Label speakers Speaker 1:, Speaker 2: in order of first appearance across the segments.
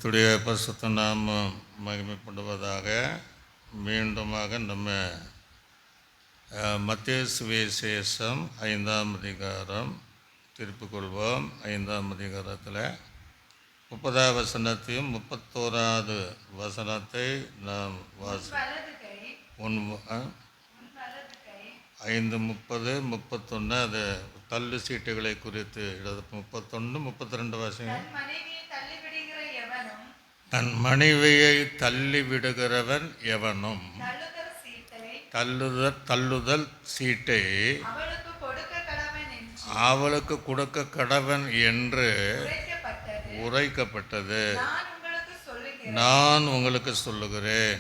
Speaker 1: கர்த்தருடைய பரிசுத்த நாமம் மகிமைப்படுவதாக. மீண்டுமாக நம்ம மத்தேயு சுவிசேஷம் 5ஆம் அதிகாரம் திருப்பிக் கொள்வோம். 5ஆம் அதிகாரத்தில் 30ஆவது வசனத்தையும் 31வது வசனத்தை நாம் 5:30 31 அது தள்ளு சீட்டுகளை குறித்து 31 32 வாசிங்க. தன் மனைவியை தள்ளி விடுகிறவன் எவனும் தள்ளுதல் சீட்டை அவளுக்கு கொடுக்க கடவன் என்று உரைக்கப்பட்டது. நான் உங்களுக்கு சொல்லுகிறேன்,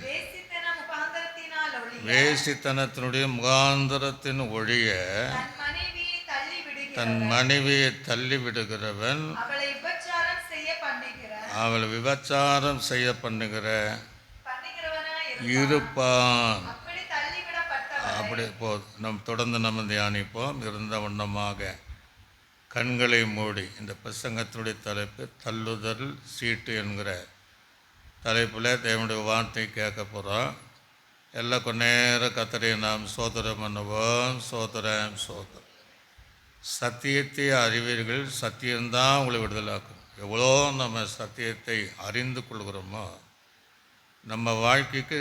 Speaker 1: வேசித்தனத்தினுடைய முகாந்தரத்தின் ஒழிய தன் மனைவியை தள்ளி விடுகிறவன் அவளை விபச்சாரம் செய்ய பண்ணுகிற இருப்பான். அப்படி நம் தொடர்ந்து நம்ம தியானிப்போம். இருந்த வண்ணமாக கண்களை மூடி இந்த பிரசங்கத்தினுடைய தலைப்பு தள்ளுதல் சீட்டு என்கிற தலைப்பில் தேவனுடைய வார்த்தை கேட்க போகிறோம். எல்லாம் கொஞ்ச நேரம் கத்தரை நாம் சோதரம் பண்ணுவோம். சோதரம் சத்தியத்தை அறிவீர்கள், சத்தியம்தான் உங்களை விடுதலாக்கும். எவ்வளோ நம்ம சத்தியத்தை அறிந்து கொள்கிறோமோ நம்ம வாழ்க்கைக்கு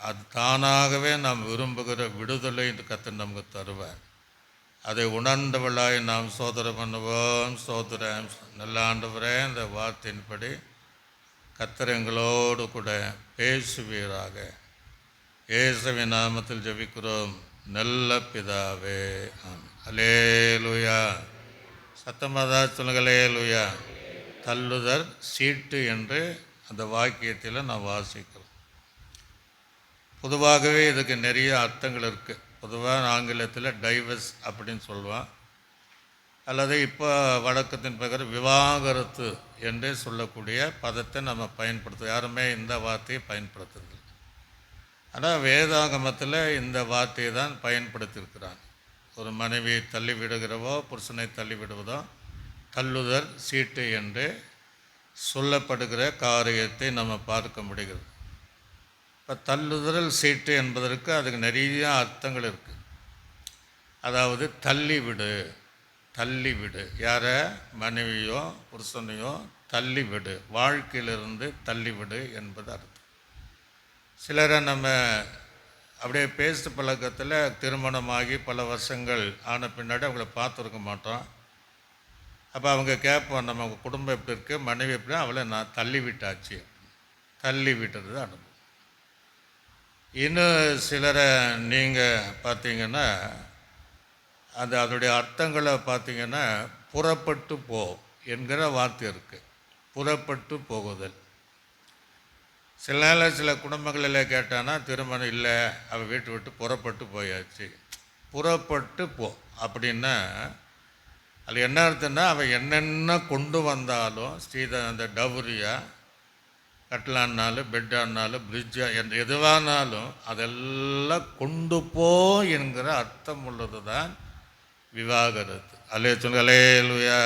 Speaker 1: அது தானாகவே நாம் விரும்புகிற விடுதலை கர்த்தர் நமக்கு தருவார். அதை உணர்ந்தவளாய் நாம் சோதரம் பண்ணுவோம். சோதரம் நல்ல ஆண்டவரே, இந்த வார்த்தையின்படி கர்த்தர் எங்களோடு கூட பேசுவீராக. இயேசுவின் நாமத்தில் ஜெபிக்கிறோம் நல்ல பிதாவே, ஆமென். அல்லேலூயா. சத்தமாதா சொல்லுங்க, அல்லேலூயா. தள்ளுதல் சீட்டு என்று அந்த வாக்கியத்தில் நான் வாசிக்கிறோம். பொதுவாகவே இதுக்கு நிறைய அர்த்தங்கள் இருக்குது. பொதுவாக ஆங்கிலத்தில் டைவர்ஸ் அப்படின்னு சொல்லுவான், அல்லது இப்போ வழக்கத்தின் பிரகாரம் விவாகரத்து என்று சொல்லக்கூடிய பதத்தை நம்ம பயன்படுத்துவோம். யாருமே இந்த வார்த்தையை பயன்படுத்துறது. ஆனால் வேதாகமத்தில் இந்த வார்த்தையை தான் பயன்படுத்தியிருக்கிறாங்க. ஒரு மனைவியை தள்ளி விடுகிறவோ புருஷனை தள்ளி விடுவதோ தள்ளுதல் சீட்டு என்று சொல்லப்படுகிற காரியத்தை நம்ம பார்க்க முடிகிறது. இப்போ தள்ளுதல் சீட்டு என்பதற்கு அதுக்கு நிறைய அர்த்தங்கள் இருக்குது. அதாவது தள்ளிவிடு யாரை, மனைவியோ புருஷனையோ தள்ளிவிடு, வாழ்க்கையிலிருந்து தள்ளிவிடு என்பது அர்த்தம். சிலரை நம்ம அப்படியே பேசு பழக்கத்தில் திருமணமாகி பல வருஷங்கள் ஆன பின்னாடி அவங்கள பார்த்துருக்க மாட்டோம். அப்போ அவங்க கேட்போம், நம்ம குடும்பம் எப்படி இருக்குது, மனைவி எப்படி, அவளை நான் தள்ளி விட்டாச்சு, தள்ளி விட்டது தான் அனுபவம். இன்னும் சிலரை நீங்கள் பார்த்தீங்கன்னா அதனுடைய அர்த்தங்களை பார்த்தீங்கன்னா புறப்பட்டு போ என்கிற வார்த்தை இருக்குது. புறப்பட்டு போகுதல். சில நாளில் சில குடும்பங்களில் கேட்டானா திருமணம் இல்லை, அவள் வீட்டை விட்டு புறப்பட்டு போயாச்சு. புறப்பட்டு போ அப்படின்னா அது என்ன அர்த்தம்னா, அவன் என்னென்ன கொண்டு வந்தாலும் அந்த டவுரியா கட்டலான்னாலும் பெட்டானாலும் பிரிட்ஜா என்று எதுவானாலும் அதெல்லாம் கொண்டு போ என்கிற அர்த்தம் உள்ளது தான் விவாகரத்து. அல்லே சொல்லுங்க, அல்லேலூயா.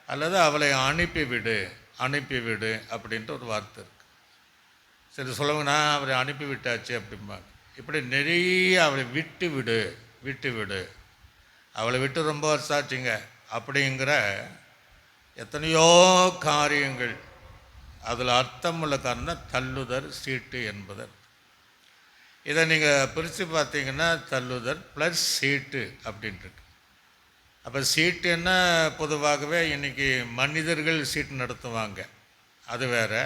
Speaker 1: அல்லது அவளை அனுப்பிவிடு அப்படின்ட்டு ஒரு வார்த்தை இருக்குது. சரி சொல்லுங்க, நான் அவரை அனுப்பி விட்டாச்சு அப்படிம்பாங்க. இப்படி நிறைய அவளை விட்டு விடு அவளை விட்டு ரொம்ப வருஷம் ஆச்சுங்க அப்படிங்கிற எத்தனையோ காரியங்கள் அதில் அர்த்தம் உள்ள காரணம் தள்ளுதல் சீட்டு என்பது. இதை நீங்கள் பிரித்து பார்த்தீங்கன்னா தள்ளுதல் ப்ளஸ் சீட்டு அப்படின்ட்டுருக்கு. அப்போ சீட்டுன்னா பொதுவாகவே இன்றைக்கி மனிதர்கள் சீட்டு நடத்துவாங்க, அது வேறு.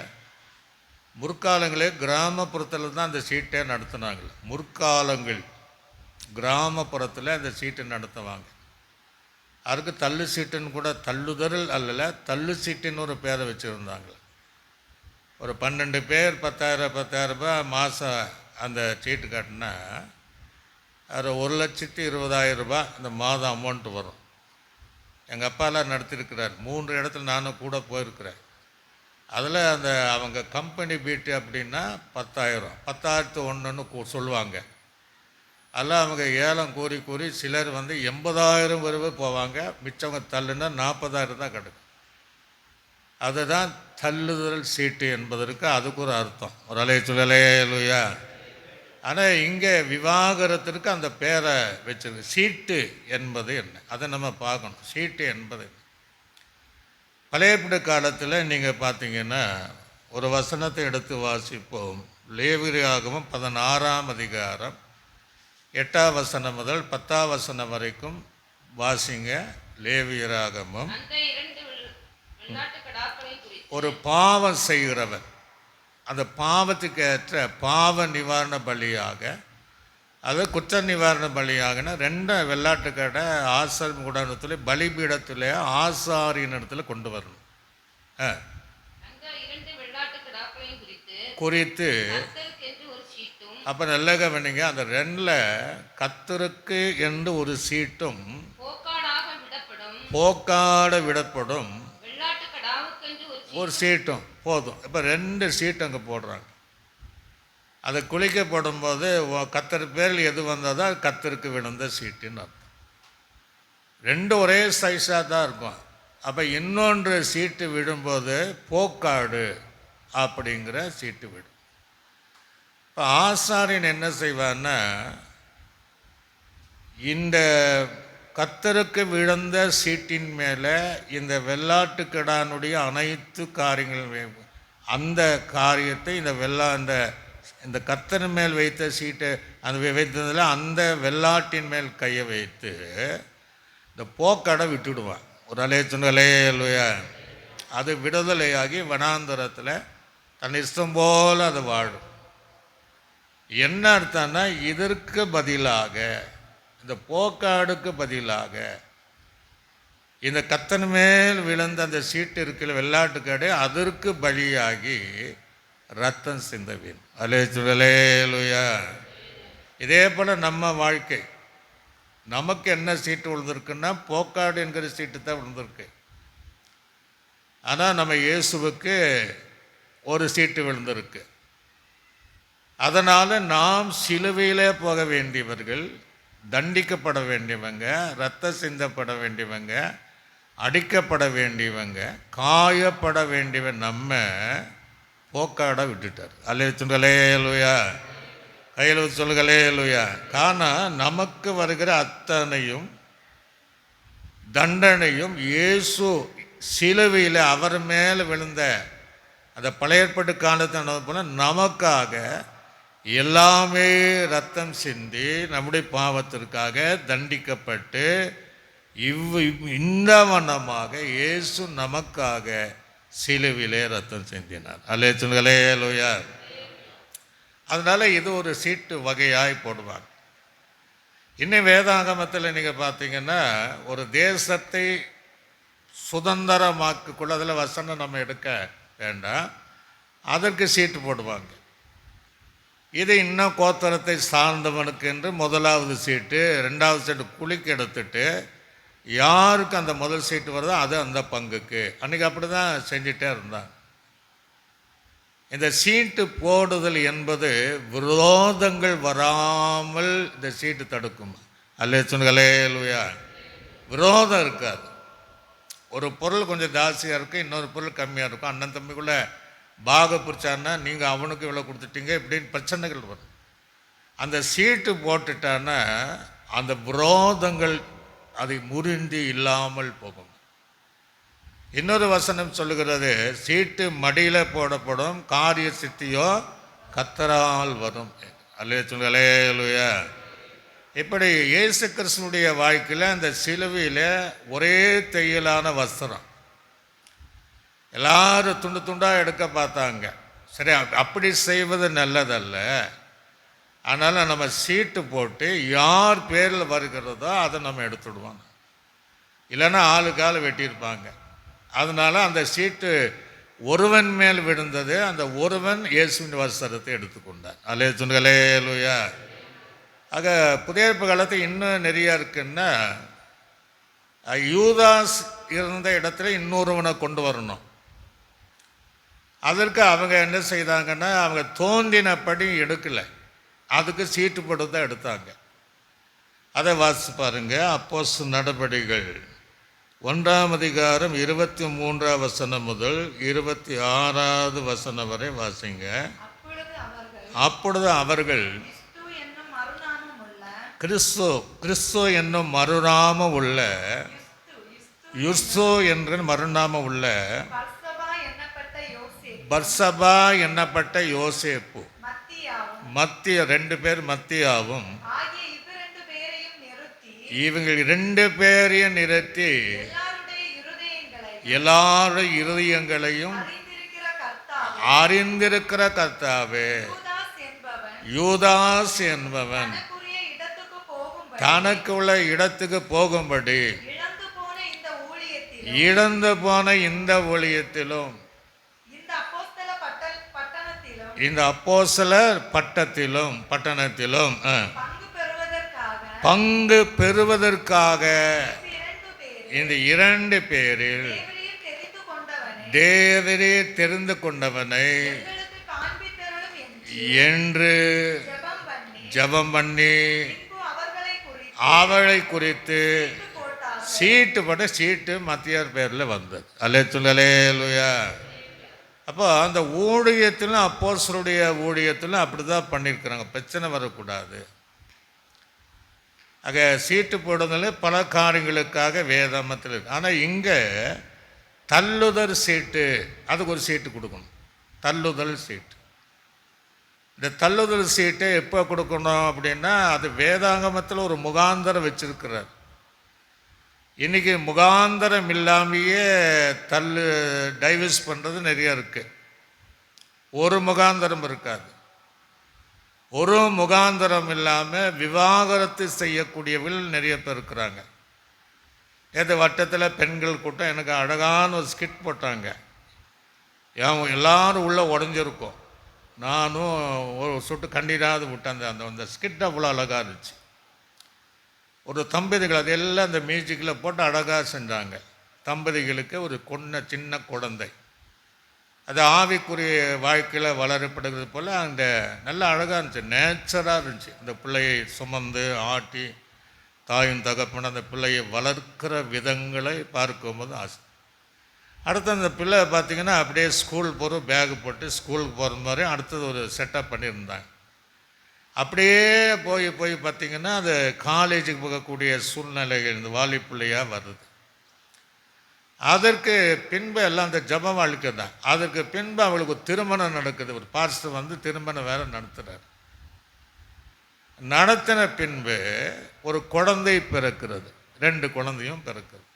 Speaker 1: முற்காலங்களே கிராமப்புறத்தில் தான் அந்த சீட்டை நடத்துனாங்க. முற்காலங்கள் கிராமப்புறத்தில் அந்த சீட்டு நடத்துவாங்க. அதுக்கு தள்ளு சீட்டுன்னு கூட, தள்ளுதல் அல்லல, தள்ளு சீட்டுன்னு ஒரு பேரை வச்சுருந்தாங்க. ஒரு 12 பேர் 10,000 ரூபாய் மாதம் அந்த சீட்டு காட்டினா அது 1,20,000 ரூபாய் அந்த மாதம் அமௌண்ட்டு வரும். எங்கள் அப்பாலாம் நடத்தியிருக்கிறார். 3 இடத்துல நானும் கூட போயிருக்கிறேன். அதில் அந்த அவங்க கம்பெனி பீட்டு அப்படின்னா 10,000 10,001 சொல்லுவாங்க. அதெல்லாம் அவங்க ஏலம் கூறி சிலர் 80,000 வரை போவாங்க. மிச்சவங்க தள்ளுன்னா 40,000 தான் கிடைக்கும். அதுதான் தள்ளுதல் சீட்டு என்பதற்கு அதுக்கு ஒரு அர்த்தம். ஒரு அலைய சொல்லலையா? ஆனால் இங்கே விவாகரத்திற்கு அந்த பேரை வச்சிருக்கு. சீட்டு என்பது என்ன, அதை நம்ம பார்க்கணும். சீட்டு என்பது என்ன? பழைய காலத்தில் நீங்கள் பார்த்தீங்கன்னா ஒரு வசனத்தை எடுத்து வாசிப்போம். லேவியராகமம் 16ஆம் அதிகாரம் 8ஆம் வசனம் முதல் 10ஆம் வசனம் வரைக்கும் வாசிங்க. லேவியராகமம். ஒரு பாவம் செய்கிறவன் அந்த பாவத்துக்கு ஏற்ற பாவ நிவாரண பலியாக, அது குற்ற நிவாரண பலியாகனா 2 வெள்ளாட்டுக்கடை ஆசாரி கூடாரத்தில் பலிபீடத்தில் ஆசாரியின் இடத்துல கொண்டு வரணும். குறித்து அப்போ நல்ல கவனிங்க, அந்த 2ல் கர்த்தருக்கு என்று ஒரு சீட்டும் போக்காட விடப்படும் ஒரு சீட்டும் போதும். இப்போ 2 சீட்டு அங்கே போடுறாங்க. அதை குளிக்கப்படும் போது கர்த்தர் பேரில் எது வந்ததோ அது கர்த்தருக்கு விழுந்த சீட்டுன்னு அர்த்தம். 2 ஒரே சைஸாக தான் இருக்கும். அப்போ இன்னொன்று சீட்டு விடும்போது போக்காடு அப்படிங்கிற சீட்டு விடும். இப்போ ஆசாரியன் என்ன செய்வான்னா, இந்த கர்த்தருக்கு விழுந்த சீட்டின் மேலே இந்த வெள்ளாட்டுக்கடானுடைய அனைத்து காரியங்கள், அந்த காரியத்தை இந்த கர்த்தர் மேல் வைத்த சீட்டை அந்த வைத்ததில் அந்த வெள்ளாட்டின் மேல் கையை வைத்து இந்த போக்காடை விட்டுடுவான். ஒரு அலையா? அது விடுதலையாகி வனாந்தரத்தில் தன் இஷ்டம் போல் அது வாழும். என்ன அர்த்தம்னா, இதற்கு பதிலாக, இந்த போக்காடுக்கு பதிலாக இந்த கர்த்தர் மேல் விழுந்த அந்த சீட்டு இருக்கிற வெள்ளாட்டுக்காடு அதற்கு பலியாகி ரத்தம் சிந்தவேன். அலேலுயா. இதே போல் நம்ம வாழ்க்கை, நமக்கு என்ன சீட்டு விழுந்திருக்குன்னா போக்காடு என்கிற சீட்டு தான் விழுந்திருக்கு. ஆனால் நம்ம இயேசுவுக்கு ஒரு சீட்டு விழுந்திருக்கு. அதனால் நாம் சிலுவையிலே போக வேண்டியவர்கள், தண்டிக்கப்பட வேண்டியவங்க, ரத்தம் சிந்தப்பட வேண்டியவங்க, அடிக்கப்பட வேண்டியவங்க, காயப்பட வேண்டியவன் நம்ம போக்காட விட்டுட்டார். அல்லேலூயா. கையில் சொல்லுங்களேலூயா. காரணம் நமக்கு வருகிற அத்தனையும் தண்டனையும் இயேசு சிலுவையில் அவர் மேலே விழுந்த அந்த பழைய ஏற்பாட்டு காலத்தை போல நமக்காக எல்லாமே ரத்தம் சிந்தி நம்முடைய பாவத்திற்காக தண்டிக்கப்பட்டு இந்த வண்ணமாக இயேசு நமக்காக சிலுவிலே ரத்தம் சிந்தினார். அல்லேலூயா. அதனால் இது ஒரு சீட்டு வகையாய் போடுவாங்க. இன்னும் வேதாகமத்தில் நீங்கள் பார்த்தீங்கன்னா ஒரு தேசத்தை சுதந்திரமாக்குள்ள அதில் வசனம் நம்ம எடுக்க வேண்டாம், அதற்கு சீட்டு போடுவாங்க. இது இன்னும் கோத்திரத்தை சார்ந்தவனுக்கு என்று முதலாவது சீட்டு, 2வது சீட்டு குளிக்க எடுத்துட்டு யாருக்கு அந்த முதல் சீட்டு வருதோ அது அந்த பங்குக்கு. அன்றைக்கி அப்படி தான் செஞ்சிட்டே இருந்தாங்க. இந்த சீட்டு போடுதல் என்பது விரோதங்கள் வராமல் இந்த சீட்டு தடுக்கும். அல்லேலூயா. விரோதம் இருக்காது. ஒரு பொருள் கொஞ்சம் ஜாஸ்தியாக இருக்கும், இன்னொரு பொருள் கம்மியாக இருக்கும். அண்ணன் தம்பிக்குள்ளே பாக பிடிச்சான்னா நீங்கள் அவனுக்கு இவ்வளோ கொடுத்துட்டீங்க இப்படின்னு பிரச்சனைகள் வரும். அந்த சீட்டு போட்டுட்டான்னா அந்த விரோதங்கள் அதை முறிந்து இல்லாமல் போகும். இன்னொரு வசனம் சொல்லுகிறது, சீட்டு மடியில் போடப்படும், காரிய சித்தியோ கர்த்தரால் வரும். அல்லேலூயா. இப்படி இயேசு கிறிஸ்துனுடைய வாழ்க்கையில் அந்த சிலுவையில் ஒரே தையலான வஸ்திரம் எல்லாரும் துண்டு துண்டாக எடுக்க பார்த்தாங்க. சரி, அப்படி செய்வது நல்லதல்ல. அதனால் நம்ம சீட்டு போட்டு யார் பேரில் வருகிறதோ அதை நம்ம எடுத்துடுவோம். இல்லைன்னா ஆளுக்கால வெட்டியிருப்பாங்க. அதனால் அந்த சீட்டு ஒருவன் மேல் விழுந்தது. அந்த ஒருவன் இயேசுவின் வஸ்திரத்தை எடுத்துக்கொண்டார். அல்லேலூயா. ஆக புதிய காலத்தில் இன்னும் நிறையா இருக்குன்னா, யூதாஸ் இருந்த இடத்துல இன்னொருவனை கொண்டு வரணும். அதற்கு அவங்க என்ன செய்தாங்கன்னா, அவங்க தோன்றினபடி எடுக்கலை, அதுக்கு சீட்டு போட்டு தான் எடுத்தாங்க. அதை வாசி பாருங்க. அப்போஸ்தலர் நடபடிகள் 1ஆம் அதிகாரம் 23ஆம் வசனம் முதல் 26வது வசனம் வரை வாசிங்க. அப்பொழுது அவர்கள் கிறிஸ்து என்னும் மறுநாம உள்ள யுர்சோ என்ற மறுநாம உள்ள பர்சபா என்னப்பட்ட யோசேப்பு மத்திய 2 பேர் மத்தியாவும் இவங்க 2 பேரையும் நிறுத்தி எல்லாருடைய இருதயங்களையும் அறிந்திருக்கிற கர்த்தாவே, யூதாஸ் என்பவன் தனக்கு உள்ள இடத்துக்கு போகும்படி இழந்து போன இந்த ஊழியத்திலும் இந்த அப்போஸ்தலர் பட்டணத்திலும் பங்கு பெறுவதற்காக இந்த 2 பேரில் தேவரே தெரிந்து கொண்டவனை என்று ஜெபம் பண்ணி அவளை குறித்து சீட்டு மத்தியார் பேரில் வந்தது. அல்லேலூயா. அப்போ அந்த ஊழியத்திலும் அப்போஸ்தலருடைய ஊழியத்திலும் அப்படி தான் பண்ணியிருக்கிறாங்க. பிரச்சனை வரக்கூடாது. ஆக சீட்டு போடுறதுல பல காரியங்களுக்காக வேதாமத்தில் இருக்கு. ஆனால் இங்கே தள்ளுதல் சீட்டு, அதுக்கு ஒரு சீட்டு கொடுக்கணும். தள்ளுதல் சீட்டு. இந்த தள்ளுதல் சீட்டை எப்போ கொடுக்கணும் அப்படின்னா, அது வேதாகமத்தில் ஒரு முகாந்தரம் வச்சிருக்கிறார். இன்றைக்கி முகாந்தரம் இல்லாமையே டைவர்ஸ் பண்ணுறது நிறையா இருக்குது. ஒரு முகாந்தரம் இருக்காது. ஒரு முகாந்தரம் இல்லாமல் விவாகரத்து செய்யக்கூடியவர்கள் நிறைய பேர் இருக்கிறாங்க. ஏதோ வட்டத்தில் பெண்கள் கூட்டம் எனக்கு அழகான ஒரு ஸ்கிட் போட்டாங்க. எல்லாரும் உள்ளே உடஞ்சிருக்கோம். நானும் ஒரு சொட்டு கண்ணீராது விட்டேன். அந்த ஸ்கிட் அவ்வளோ அழகாக இருந்துச்சு. ஒரு தம்பதிகள் அதெல்லாம் அந்த மியூசிக்கில் போட்டு அழகாக செஞ்சாங்க. தம்பதிகளுக்கு ஒரு சின்ன குழந்தை, அது ஆவிக்குரிய வாழ்க்கையில் வளரப்படுகிறது போல் அந்த நல்ல அழகாக இருந்துச்சு, நேச்சராக இருந்துச்சு. அந்த பிள்ளையை சுமந்து ஆட்டி தாயும் தகப்பன அந்த பிள்ளையை வளர்க்கிற விதங்களை பார்க்கும்போது ஆசை. அடுத்து அந்த பிள்ளை பார்த்திங்கன்னா அப்படியே ஸ்கூல் போகிற பேகு போட்டு ஸ்கூலுக்கு போகிற மாதிரி அடுத்தது ஒரு செட்டப் பண்ணியிருந்தாங்க. அப்படியே போய் பார்த்திங்கன்னா அது காலேஜுக்கு போகக்கூடிய சூழ்நிலைகள் இந்த வாலி பிள்ளையாக வருது. அதற்கு பின்பு எல்லாம் அந்த ஜப வாழ்க்கை தான். அதற்கு பின்பு அவளுக்கு திருமணம் நடக்குது. ஒரு பாஸ்டர் வந்து திருமணம் வேறு நடத்துகிறார். நடத்தின பின்பு ஒரு குழந்தை பிறக்கிறது. 2 குழந்தையும் பிறக்கிறது.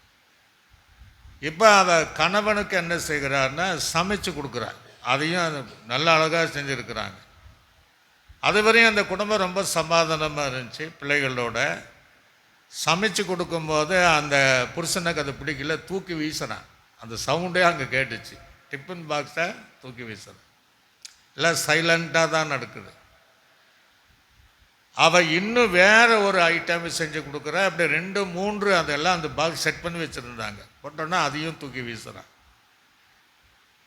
Speaker 1: இப்போ அவள் கணவனுக்கு என்ன செய்கிறார்னா சமைச்சு கொடுக்குறார். அதையும் நல்ல அழகாக செஞ்சுருக்கிறாங்க. அதுவரையும் அந்த குடும்பம் ரொம்ப சமாதானமாக இருந்துச்சு. பிள்ளைகளோட சமைச்சு கொடுக்கும்போது அந்த புருஷனுக்கு அது பிடிக்கல, தூக்கி வீசுறான். அந்த சவுண்டே அங்கே கேட்டுச்சு. டிஃபன் பாக்ஸை தூக்கி வீசுறான். எல்லாம் சைலண்ட்டாக தான் நடக்குது. அவள் இன்னும் வேறு ஒரு ஐட்டம் செஞ்சு கொடுக்குறா. அப்படி 2, 3 அதெல்லாம் அந்த பாக்ஸ் செட் பண்ணி வச்சுருந்தாங்க. போட்டோன்னா அதையும் தூக்கி வீசுறான்.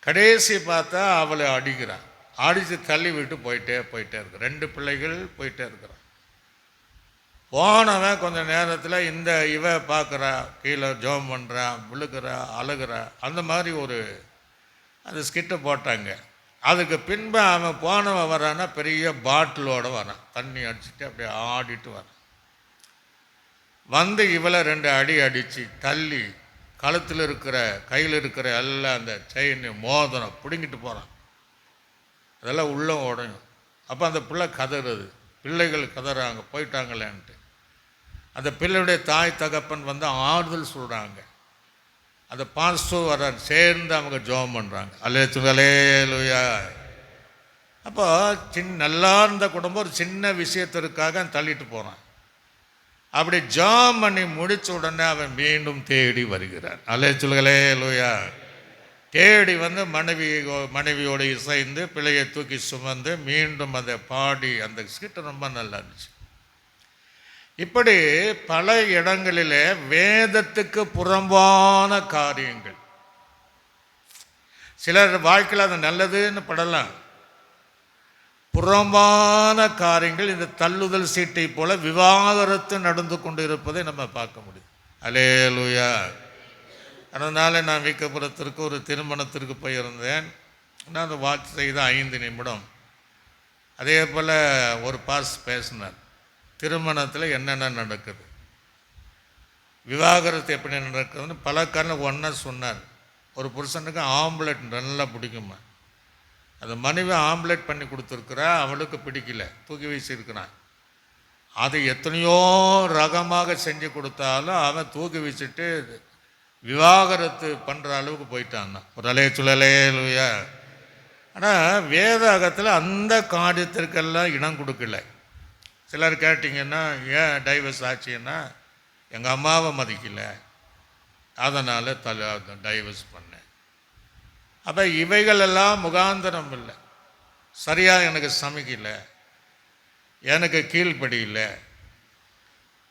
Speaker 1: கடைசி பார்த்தா அவளை அடிக்கிறான். அடித்து தள்ளி விட்டு போயிட்டே இருக்கிற 2 பிள்ளைகள் போயிட்டே இருக்கிறான். போனவன் கொஞ்சம் நேரத்தில் இவ பார்க்குறா, கீழே ஜோம் பண்ணுறா, விழுக்கிறா, அழுகிறா. அந்த மாதிரி ஒரு அந்த ஸ்கிட்டை போட்டாங்க. அதுக்கு பின்பு அவன் போனவன் வரான்னா பெரிய பாட்டிலோடு வரான். தண்ணி அடிச்சுட்டு அப்படியே ஆடிட்டு வரான். வந்து இவளை 2 அடி அடித்து தள்ளி கழுத்தில் இருக்கிற கையில் இருக்கிற எல்லாம் அந்த செயின் மோதிரம் பிடுங்கிட்டு போகிறான். அதெல்லாம் உள்ளே உடையும். அப்போ அந்த பிள்ளை கதறுது. பிள்ளைகள் கதறாங்க, போயிட்டாங்களேன்ட்டு. அந்த பிள்ளையுடைய தாய் தகப்பன் வந்து ஆறுதல் சொல்கிறாங்க. அந்த பாஸ்டர் வர சேர்ந்து அவங்க ஜெபம் பண்ணுறாங்க. அல்லேலூயா. அப்போ நல்லா இருந்த குடும்பம் ஒரு சின்ன விஷயத்திற்காக தள்ளிட்டு போகிறான். அப்படி ஜெபம் பண்ணி முடித்த உடனே அவன் மீண்டும் தேடி வருகிறான். அல்லேலூயா. தேடி வந்து மனைவியோடு இசைந்து பிள்ளையை தூக்கி சுமந்து மீண்டும் அதை பாடி அந்த ஸ்கிட் ரொம்ப நல்லா இருந்துச்சு. இப்படி பல இடங்களிலே வேதத்துக்கு புறம்பான காரியங்கள், சிலர் வாழ்க்கையில் அது நல்லதுன்னு படலாம். புறம்பான காரியங்கள் இந்த தள்ளுதல் சீட்டை போல விவாகரத்து நடந்து கொண்டு இருப்பதை நம்ம பார்க்க முடியும். அல்லேலூயா. அதனால் நான் விக்கப்புறத்திற்கு ஒரு திருமணத்திற்கு போயிருந்தேன். நான் அந்த வாட்ச் செய்த 5 நிமிடம். அதே போல் ஒரு பாஸ் பேசினார். திருமணத்தில் என்னென்ன நடக்குது, விவாகரத்து எப்படி நடக்குதுன்னு பல காரணம் ஒன்றா சொன்னார். ஒரு புருஷனுக்கு ஆம்லெட் நல்லா பிடிக்குமா, அந்த மனைவி ஆம்லெட் பண்ணி கொடுத்துருக்குறா, அவளுக்கு பிடிக்கல, தூக்கி வீசியிருக்கிறான். அது எத்தனையோ ரகமாக செஞ்சு கொடுத்தாலும் அவன் தூக்கி வீசிட்டு விவாகரத்து பண்ணுற அளவுக்கு போயிட்டான். ஒரு அலைய. ஆனால் வேதாகத்தில் அந்த காரியத்திற்கெல்லாம் இடம் கொடுக்கல. சிலர் கேட்டிங்கன்னா ஏன் டைவர்ஸ் ஆச்சுன்னா, எங்கள் அம்மாவை மதிக்கலை, அதனால் டைவர்ஸ் பண்ணேன். அப்போ இவைகளெல்லாம் முகாந்தரம் இல்லை. சரியாக எனக்கு சமைக்கலை, எனக்கு கீழ்ப்படி இல்லை,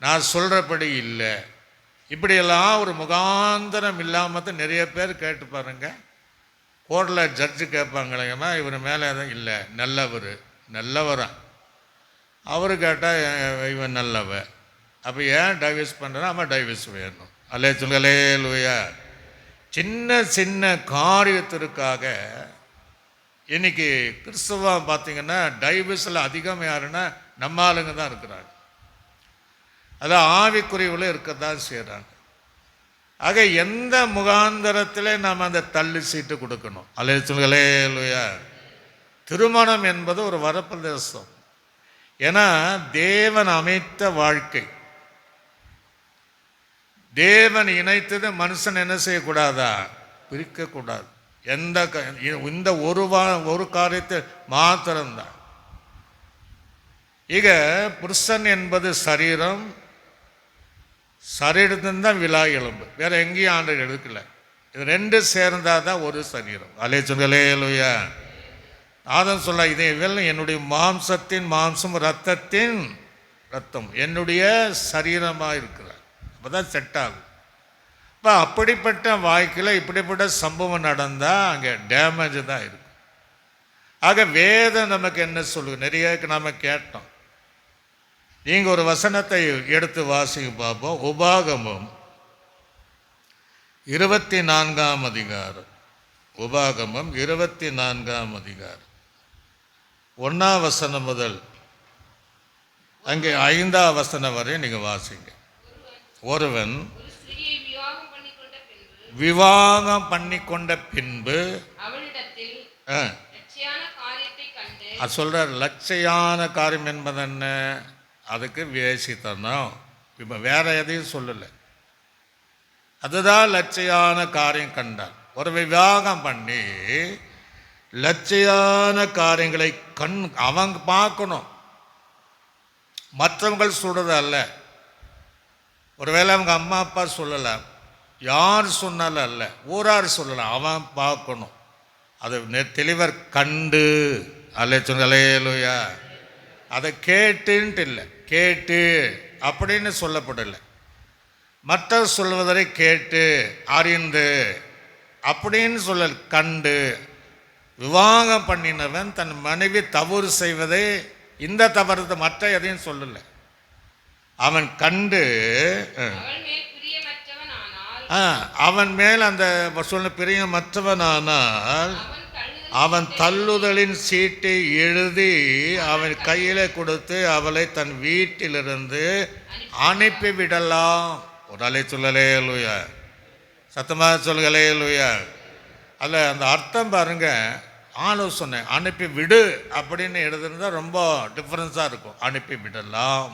Speaker 1: நான் சொல்கிறபடி இல்லை, இப்படியெல்லாம் ஒரு முகாந்தரம் இல்லாமல் தான் நிறைய பேர் கேட்டு பாருங்க. கோர்ட்டில் ஜட்ஜு கேட்பாங்களேம்மா இவர் மேலே எதுவும் இல்லை, நல்லவரா அவர் கேட்டால் இவன் நல்லவ, அப்போ ஏன் டைவர்ஸ் பண்ணுறா, அவன் டைவர்ஸ் வேணும். அல்லே சொல்லே லூயா. சின்ன சின்ன காரியத்திற்காக இன்னைக்கு கிறிஸ்தவம் பார்த்தீங்கன்னா டைவர்ஸில் அதிகம் யாருன்னா நம்ம ஆளுங்க தான் இருக்கிறாங்க. அதான் ஆவிக்குறைவில் இருக்க தான் செய்கிறாங்க. ஆக எந்த முகாந்தரத்தில் நாம் அந்த தள்ளு சீட்டு கொடுக்கணும். அல்லே சொல்லே லூயா. திருமணம் என்பது ஒரு வரப்பிரதேசம். ஏன்னா தேவன் அமைத்த வாழ்க்கை, தேவன் இணைத்தது மனுஷன் என்ன செய்யக்கூடாதா, பிரிக்கக்கூடாது. இந்த ஒரு காரியத்தை மாத்திரம்தான். இக புருஷன் என்பது சரீரம், சரீரத்தின் விழா எலும்பு, வேற எங்கேயும் ஆண்டு எடுக்கல. இது ரெண்டு சேர்ந்தாதான் ஒரு சரீரம். அலே சொல்லையா. ஆதம் சொல்ல, இதே என்னுடைய மாம்சத்தின் மாம்சம், ரத்தத்தின் ரத்தம், என்னுடைய சரீரமாக இருக்கிறார். அப்போதான் செட் ஆகும். இப்போ அப்படிப்பட்ட வாழ்க்கையில் இப்படிப்பட்ட சம்பவம் நடந்தால் அங்கே டேமேஜ் தான் இருக்கும். ஆக வேதம் நமக்கு என்ன சொல்லுது, நிறைய நாம் கேட்டோம். நீங்கள் ஒரு வசனத்தை எடுத்து வாசிக்க பார்ப்போம். உபாகமம் 24ஆம் அதிகாரம். உபாகமம் 24ஆம் அதிகாரம் 1ஆம் வசனம் முதல் அங்கே 5ஆம் வசனம் வரை நீங்கள் வாசிங்க. ஒருவன் விவாகம் பண்ணி கொண்ட பின்பு சொல்றார், லட்சையான காரியம் என்பது என்ன, அதுக்கு வேசித்தனம். இப்போ வேற எதையும் சொல்லலை, அதுதான் லட்சையான காரியம் கண்டான். ஒரு விவாகம் பண்ணி லட்சையான காரியங்களை அவங்க பார்க்கணும், மற்றவங்கள் சொல்றது அல்ல. ஒருவேளை அவங்க அம்மா அப்பா சொல்லலாம், யார் சொன்னாலும் அல்ல, ஊரார் சொல்லலாம், அவன் பார்க்கணும். அது தெளிவர் கண்டு. அல்ல சொன்னலையா. அதை கேட்டுன்ட்டு இல்லை, கேட்டு அப்படின்னு சொல்லப்படலை. மற்ற சொல்வதை கேட்டு அறிந்து அப்படின்னு சொல்லல், கண்டு. விவாகம் பண்ணினவன் தன் மனைவி தவறு செய்வதை, இந்த தவறு மற்ற எதையும் சொல்லலை, அவன் கண்டு அவன் மேல் அந்த சொல்ல பிரியமற்றவனானால் அவன் தள்ளுதலின் சீட்டை எழுதி அவன் கையில கொடுத்து அவளை தன் வீட்டிலிருந்து அனுப்பிவிடலாம். ஒரு அலை சொல்லலே லூயா, சத்தமாக சொல்லுகளே லூயா. அல்ல அந்த அர்த்தம் பாருங்க, ஆலோசனை அனுப்பி விடு அப்படின்னு எழுதுனா ரொம்ப டிஃப்ரென்ஸாக இருக்கும். அனுப்பி விடலாம்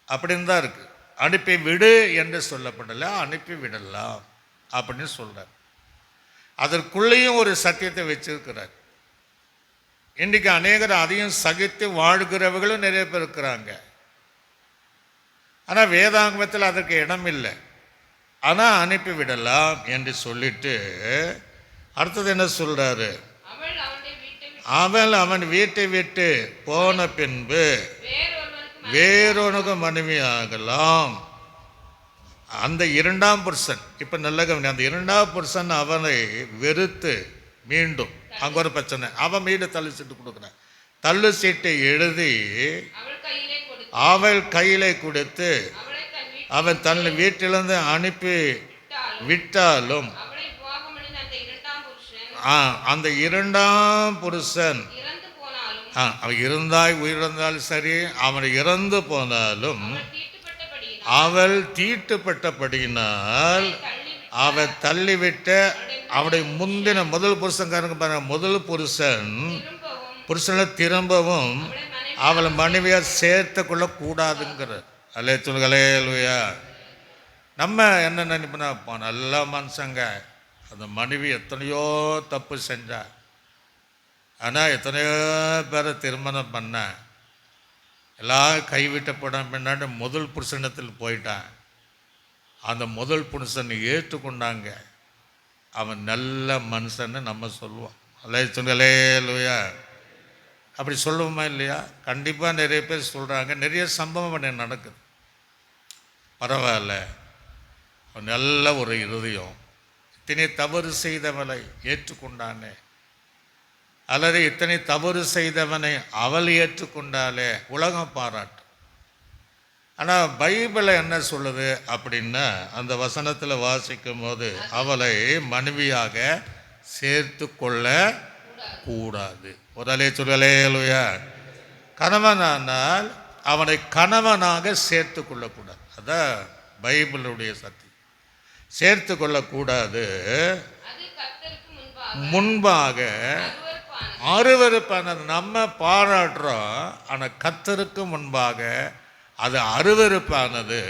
Speaker 1: அப்படின்னு தான் இருக்கு. அனுப்பி விடு என்று சொல்லப்படலை, அனுப்பி விடலாம் அப்படின்னு சொல்றார். அதற்குள்ளேயும் ஒரு சத்தியத்தை வச்சிருக்கிறார். இன்றைக்கு அநேகர் அதையும் சகித்து வாழ்கிறவர்களும் நிறைய பேர் இருக்கிறாங்க. ஆனால் வேதாங்கத்தில் அதற்கு இடம் இல்லை. ஆனால் அனுப்பி விடலாம் என்று சொல்லிட்டு அடுத்தது என்ன சொல்றாரு, அவன் வீட்டை விட்டு போன பின்பு வேறொனுக்கு மனைவி ஆகலாம். அந்த 2ஆம் புருஷன், இப்போ நல்ல கவனி, அந்த 2ஆம் புருஷன் அவனை வெறுத்து மீண்டும் அங்கே ஒரு பிரச்சனை, அவன் மீண்டும் தள்ளு சீட்டு கொடுக்குறான். தள்ளு சீட்டை எழுதி அவள் கையிலே கொடுத்து அவன் தன் வீட்டிலிருந்து அனுப்பி விட்டாலும் அந்த இரண்டாம் புருஷன் அவன் உயிரிழந்தாலும் சரி, அவன் இறந்து போனாலும் அவள் தீட்டுப்பட்டபடியினால் அவள் தள்ளிவிட்ட அவனுடைய முந்தின முதல் புருஷன்காரங்க பாருங்க, முதல் புருஷனை திரும்பவும் அவளை மனைவியா சேர்த்து கொள்ள கூடாதுங்கிற அல்லே சொல்லுங்களேலுயா. நம்ம என்ன நினைப்போம்னா, நல்ல மனுஷங்க, அந்த மனைவி எத்தனையோ தப்பு செஞ்சா, ஆனால் எத்தனையோ பேரை திருமணம் பண்ண, எல்லாம் கைவிட்டப்பட பின்னாடி முதல் புருஷனத்தில் போயிட்டான். அந்த முதல் புருஷனை ஏற்றுக்கொண்டாங்க, அவன் நல்ல மனுஷன்னு நம்ம சொல்லுவோம். அல்லே சொல்லுங்களேலுயா. அப்படி சொல்லுவோமா இல்லையா? கண்டிப்பாக நிறைய பேர் சொல்கிறாங்க. நிறைய சம்பவம் பண்ண நடக்குது. பரவாயில்ல, நல்ல ஒரு இருதயம், இத்தனை தவறு செய்தவளை ஏற்றுக்கொண்டானே, அல்லது இத்தனை தவறு செய்தவனை அவள் ஏற்றுக்கொண்டாலே உலகம் பாராட்டும். ஆனால் பைபிளை என்ன சொல்லுது அப்படின்னா, அந்த வசனத்தில் வாசிக்கும் போது அவளை மனைவியாக சேர்த்து கொள்ள கூடாது. உடலே சொல்லலேலுயா. கணவனானால் அவனை கணவனாக சேர்த்து கொள்ளக்கூடாது. அதான் பைபிளுடைய சத்தியம். சேர்த்து கொள்ளக்கூடாது. முன்பாக அருவருப்பானது நம்ம பாராட்டுறோம், ஆனால் கர்த்தருக்கு முன்பாக அது அருவருப்பானது.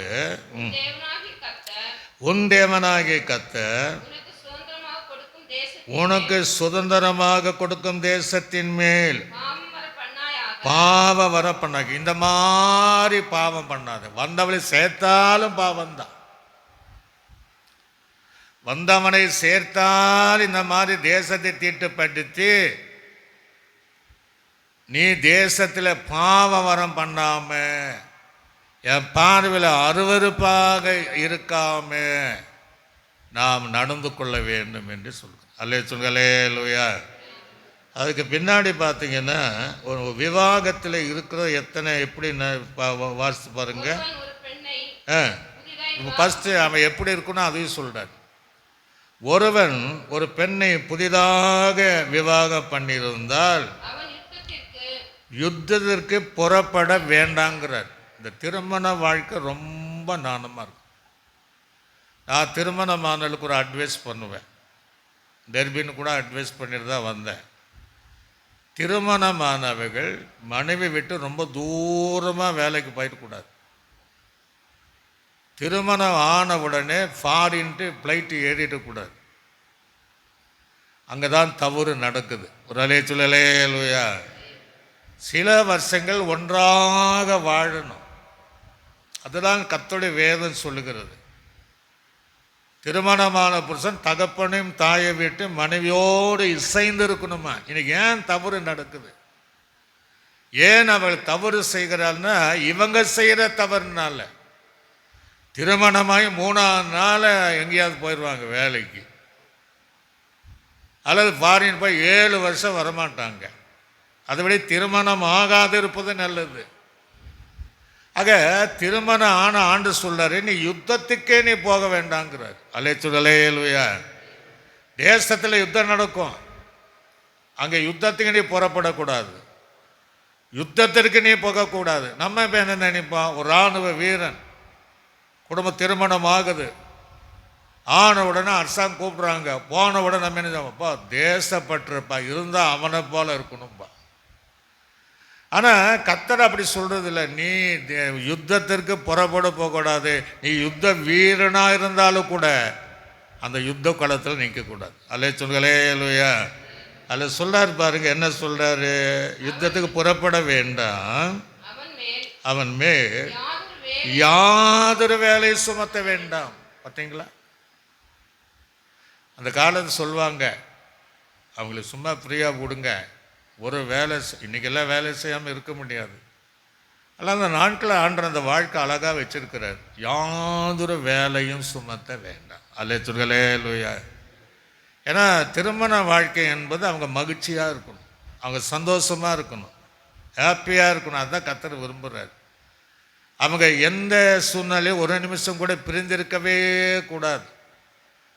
Speaker 1: உன் தேவனாகிய கர்த்தர் உனக்கு சுதந்திரமாக கொடுக்கும் தேசத்தின் மேல் பாவம் வர பண்ணாங்க. இந்த மாதிரி பாவம் பண்ணாத. வந்தவளை சேர்த்தாலும் பாவம்தான். வந்தவனை சேர்த்தால் இந்த மாதிரி தேசத்தை தீட்டுப்படுத்தி நீ தேசத்தில் பாவம் வரம் பண்ணாம, என் பார்வையில் அருவருப்பாக இருக்காம நாம் நடந்து கொள்ள வேண்டும் என்று சொல்கிறோம். அல்லே சொல்லுங்களேலுயா. அதுக்கு பின்னாடி பார்த்தீங்கன்னா, ஒரு விவாகத்தில் இருக்கிற எத்தனை எப்படி வாசித்து பாருங்க. ஃபஸ்ட்டு அவன் எப்படி இருக்குன்னு அதையும் சொல்கிறார். ஒருவன் ஒரு பெண்ணை புதிதாக விவாகம் பண்ணியிருந்தால் யுத்தத்திற்கு புறப்பட வேண்டாங்கிறார். இந்த திருமண வாழ்க்கை ரொம்ப நாணமாக இருக்கும். நான் திருமணமானவர்களுக்கு ஒரு அட்வைஸ் பண்ணுவேன். டெர்பின்னு கூட அட்வைஸ் பண்ணிட்டு தான் வந்தேன். திருமணமானவர்கள் மனைவி விட்டு ரொம்ப தூரமாக வேலைக்கு போயிடக்கூடாது. திருமணம் ஆன உடனே ஃபாரின்ட்டு ஃப்ளைட்டு ஏறிடக்கூடாது. அங்கே தான் தவறு நடக்குது. ஒரு அலே சொல்லலேலுயா. சில வருஷங்கள் ஒன்றாக வாழணும். அதுதான் கர்த்தருடைய வேதம் சொல்லுகிறது. திருமணமான புருஷன் தகப்பனையும் தாயை விட்டு மனைவியோடு இசைந்து இருக்கணுமா. இன்னைக்கு ஏன் தவறு நடக்குது? ஏன் அவள் தவறு செய்கிறாள்னா, இவங்க செய்கிற தவறுனால. திருமணமாகி 3ஆம் நாள் எங்கேயாவது போயிடுவாங்க வேலைக்கு, அல்லது ஃபாரின் போய் 7 வருஷம் வரமாட்டாங்க. அதுபடி திருமணம் ஆகாது இருப்பது நல்லது. ஆக திருமணம் ஆன ஆண்டு சொல்றாரு, நீ யுத்தத்துக்கே நீ போக வேண்டாங்கிறார். அல்லே சொல்லலேலுயா. தேசத்தில் யுத்தம் நடக்கும், அங்கே யுத்தத்துக்கு நீ புறப்படக்கூடாது, யுத்தத்திற்கு நீ போகக்கூடாது. நம்ம இப்போ என்ன நினைப்போம், ஒரு இராணுவ வீரன் குடும்ப திருமணம் ஆகுது, ஆன உடனே அரசாங்கம் கூப்பிட்றாங்க, போன உடனே நம்ம என்ன செய்வோம்ப்பா, தேசப்பட்டிருப்பா, இருந்தால் அவனை போல இருக்கணும்பா. ஆனால் கர்த்தர் அப்படி சொல்கிறது இல்லை. நீ யுத்தத்திற்கு புறப்பட போகக்கூடாது. நீ யுத்த வீரனாக இருந்தாலும் கூட அந்த யுத்த களத்தில் நிற்கக்கூடாது. அல்லே சொல்லுங்களேலுயா. அதில் சொல்கிறார் பாருங்க, என்ன சொல்கிறாரு, யுத்தத்துக்கு புறப்பட வேண்டாம், அவன் மேல் யாதொரு வேலையை சுமத்த வேண்டாம். பார்த்தீங்களா, அந்த காலத்தை சொல்லுவாங்க, அவங்களுக்கு சும்மா ஃப்ரீயாக விடுங்க, ஒரு வேலை. இன்றைக்கெல்லாம் வேலை செய்யாமல் இருக்க முடியாது. ஆனால் அந்த நாட்களில் ஆண்ட அந்த வாழ்க்கை அழகாக வச்சிருக்கிறார். யாதொரு வேலையும் சுமத்த வேண்டாம். அல்லே சொல்லுங்களேலுயா. ஏன்னா திருமண வாழ்க்கை என்பது அவங்க மகிழ்ச்சியாக இருக்கணும், அவங்க சந்தோஷமாக இருக்கணும், ஹாப்பியாக இருக்கணும். அதுதான் கர்த்தர் விரும்புகிறார். அவங்க எந்த சூழ்நிலையும் ஒரு நிமிஷம் கூட பிரிந்திருக்கவே கூடாது.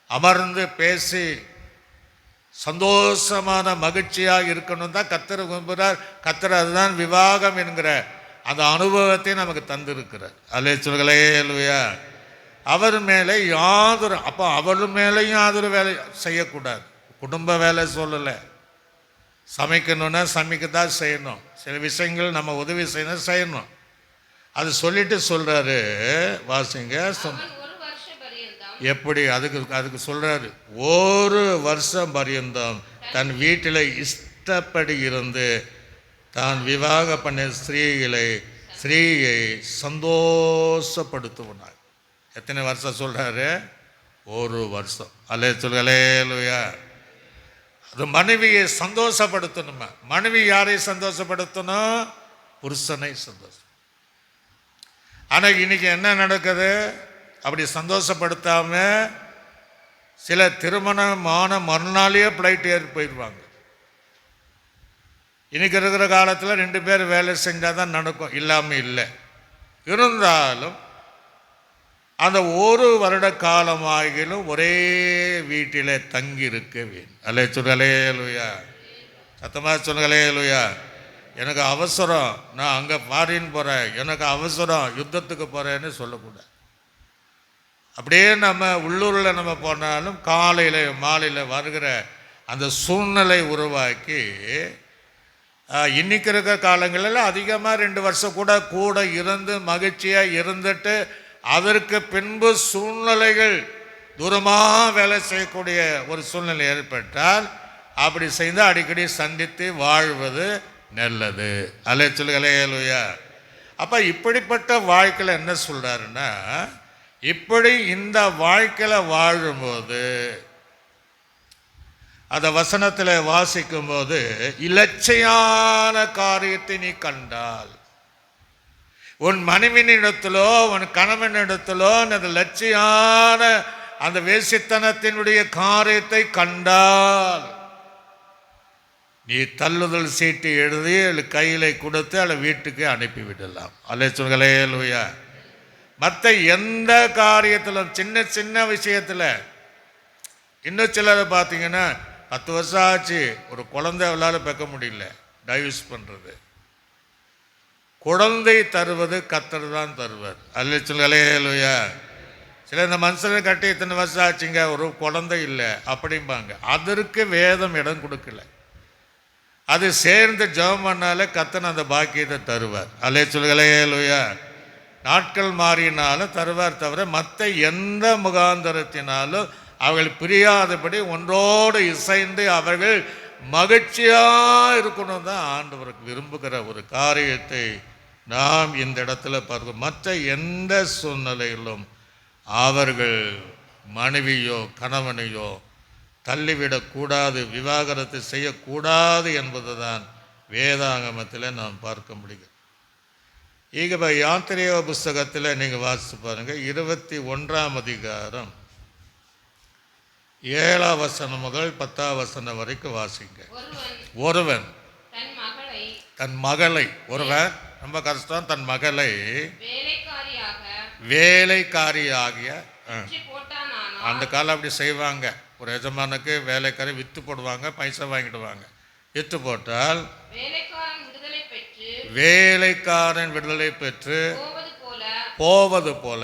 Speaker 1: அமர்ந்து பேசி சந்தோஷமான மகிழ்ச்சியாக இருக்கணும் தான் கர்த்தர் விரும்புகிறார். கர்த்தர் அதுதான் விவாகம் என்கிற அந்த அனுபவத்தை நமக்கு தந்திருக்கிறார். அல்லேலூயா. அவர் மேலே யாதொரு அப்போ அவர் மேலேயும் யாதொரு வேலை செய்யக்கூடாது. குடும்ப வேலை சொல்லலை. சமைக்கணுன்னா சமைக்க தான் செய்யணும். சில விஷயங்கள் நம்ம உதவி செய்யணும். அது சொல்லிட்டு சொல்கிறாரு, வாசிங்க. எப்படி அதுக்கு சொல்கிறாரு, ஒரு வருஷம் பரியந்தம் தன் வீட்டில் இஷ்டப்படி இருந்து தான் விவாக பண்ண ஸ்திரீயை சந்தோஷப்படுத்துவனார். எத்தனை வருஷம் சொல்கிறாரு? ஒரு வருஷம். அல்லேலூயா. அது மனைவியை சந்தோஷப்படுத்தணுமா? மனைவி யாரை சந்தோஷப்படுத்தணும்? புருஷனை சந்தோஷம். ஆனால் இன்னைக்கு என்ன நடக்குது? அப்படி சந்தோஷப்படுத்தாம சில திருமணமான மறுநாளையே ஃப்ளைட் ஏறி போயிடுவாங்க. இன்னைக்கு இருக்கிற காலத்தில் 2 பேர் வேலை செஞ்சால் தான் நடக்கும், இல்லாமல் இல்லை. இருந்தாலும் அந்த ஒரு வருட காலமாகிலும் ஒரே வீட்டில் தங்கி இருக்க வேண்டும். அல்லேலூயா. சத்தமாக சொல்லுங்களேலூயா. எனக்கு அவசரம், நான் அங்கே ஃபாரின் போகிறேன், எனக்கு அவசரம், யுத்தத்துக்கு போகிறேன்னு சொல்லக்கூடாது. அப்படியே நம்ம உள்ளூரில் நம்ம போனாலும் காலையில் மாலையில் வருகிற அந்த சூழ்நிலை உருவாக்கி இன்னைக்கு இருக்கிற காலங்களில் அதிகமாக 2 வருஷம் கூட இருந்து மகிழ்ச்சியாக இருந்துட்டு அதற்கு பின்பு சூழ்நிலைகள் தூரமாக வேலை செய்யக்கூடிய ஒரு சூழ்நிலை ஏற்பட்டால் அப்படி செய்து அடிக்கடி சந்தித்து வாழ்வது நல்லது. அல்லேலூயா. அப்போ இப்படிப்பட்ட வாழ்க்கையில் என்ன சொல்கிறாருன்னா, இப்படி இந்த வாழ்க்கையில் வாழும்போது அந்த வசனத்தில் வாசிக்கும்போது, இலச்சையான காரியத்தை நீ கண்டால், உன் மனைவினிடத்திலோ உன் கணவனிடத்திலோ அந்த லட்சியான அந்த வேசித்தனத்தினுடைய காரியத்தை கண்டால், நீ தள்ளுதல் சீட்டு எழுதி கையில் கொடுத்து அதை வீட்டுக்கு அனுப்பிவிடலாம். அல்லேலூயா. மற்ற எந்த காரியத்திலும் சின்ன விஷயத்தில், இன்னும் சிலரை பார்த்தீங்கன்னா 10 வருஷம் ஆச்சு, ஒரு குழந்தை அவளால் பெக்க முடியல, டைவர்ஸ் பண்ணுறது. குழந்தை தருவது கர்த்தர் தான் தருவார். அல்லேலூயா. சில இந்த மனுஷனை கட்டி இத்தனை வருஷம் ஆச்சுங்க, ஒரு குழந்தை இல்லை அப்படிம்பாங்க. அதற்கு வேதம் இடம் கொடுக்கல. அது சேர்ந்து ஜெபம் பண்ணாலே கர்த்தர் அந்த பாக்கியத்தை தருவார். அல்லேலூயா. நாட்கள் மாறினாலும் தருவார் தவிர மற்ற எந்த முகாந்தரத்தினாலும் அவர்கள் பிரியாதபடி ஒன்றோடு இசைந்து அவர்கள் மகிழ்ச்சியாக இருக்கணும் தான் ஆண்டவருக்கு விரும்புகிற ஒரு காரியத்தை நாம் இந்த இடத்துல பார்க்கிறோம். மற்ற எந்த சூழ்நிலையிலும் அவர்கள் மனைவியோ கணவனையோ தள்ளிவிடக்கூடாது, விவாகரத்து செய்யக்கூடாது என்பது தான் வேதாகமத்தில் நாம் பார்க்க முடியும். ஈக யாத்திரைய புஸ்தகத்தில் நீங்கள் வாசித்து பாருங்கள், 21ஆம் அதிகாரம் 7ஆம் வசனம் முதல் 10ஆம் வசனம் வரைக்கும் வாசிங்க. ஒருவன் தன் மகளை, ஒருவன் ரொம்ப கஷ்டம், தன் மகளை வேலைக்காரியாகிய, அந்த காலம் அப்படி செய்வாங்க. ஒரு எஜமானுக்கு வேலைக்காரி விற்று போடுவாங்க, பைசா வாங்கிடுவாங்க. விற்று போட்டால் வேலைக்காரன் விடுதலை பெற்று போவது போல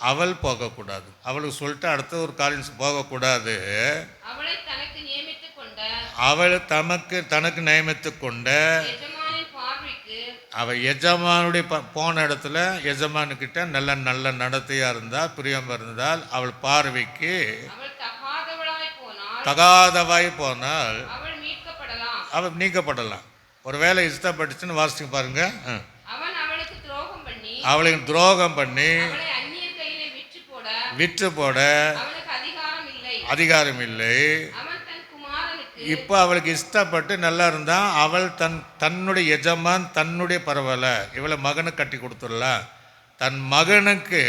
Speaker 1: அவள் போகக்கூடாது. அவளுக்கு சொல்லிட்டு அடுத்த ஒரு காரியம் போகக்கூடாது. அவள் தனக்கு நியமித்து கொண்ட அவள் எஜமானுடைய போன இடத்துல எஜமானுக்கிட்ட நல்ல நடத்தையாக இருந்தால், பிரியமாக இருந்தால், அவள் பார்வைக்கு தகாதவாய் போனால் அவள் நீக்கப்படலாம். ஒரு வேலை இஷ்டப்பட்டுச்சுன்னு வாசிச்சு பாருங்க. அவளுக்கு துரோகம் பண்ணி விற்று போட அதிகாரம் இல்லை. இப்போ அவளுக்கு இஷ்டப்பட்டு நல்லா இருந்தா அவள் தன்னுடைய எஜமான் தன்னுடைய பரவாயில்ல, இவளை மகனுக்கு கட்டி கொடுத்துடலாம், தன் மகனுக்கு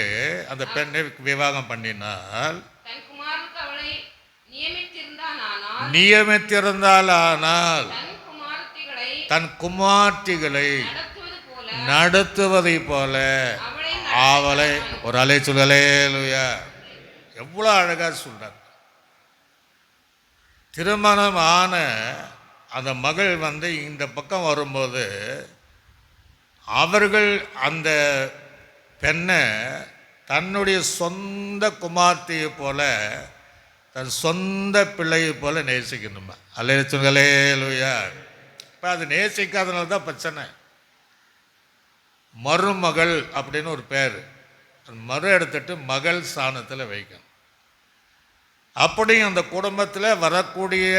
Speaker 1: அந்த பெண்ணை விவாகம் பண்ணினால் நியமித்திருந்தால் ஆனால் தன் குமார்த்திகளை நடத்துவதை போல அவளை ஒரு அலை சொல்லலேலுயா. எவ்வளோ அழகாக சொல்றார். திருமணம் ஆன அந்த மகள் இந்த பக்கம் வரும்போது அவர்கள் அந்த பெண்ணை தன்னுடைய சொந்த குமார்த்தியை போல தன் சொந்த பிள்ளையை போல நேசிக்கணுமா. அல்லேலூயா. இப்போ அது நேசிக்காதனால தான் பிரச்சனை. மருமகள் அப்படின்னு ஒரு பேர், மறு எடுத்துட்டு மகள் ஸ்தானத்தில் வைக்கணும். அப்படியும் அந்த குடும்பத்தில் வரக்கூடிய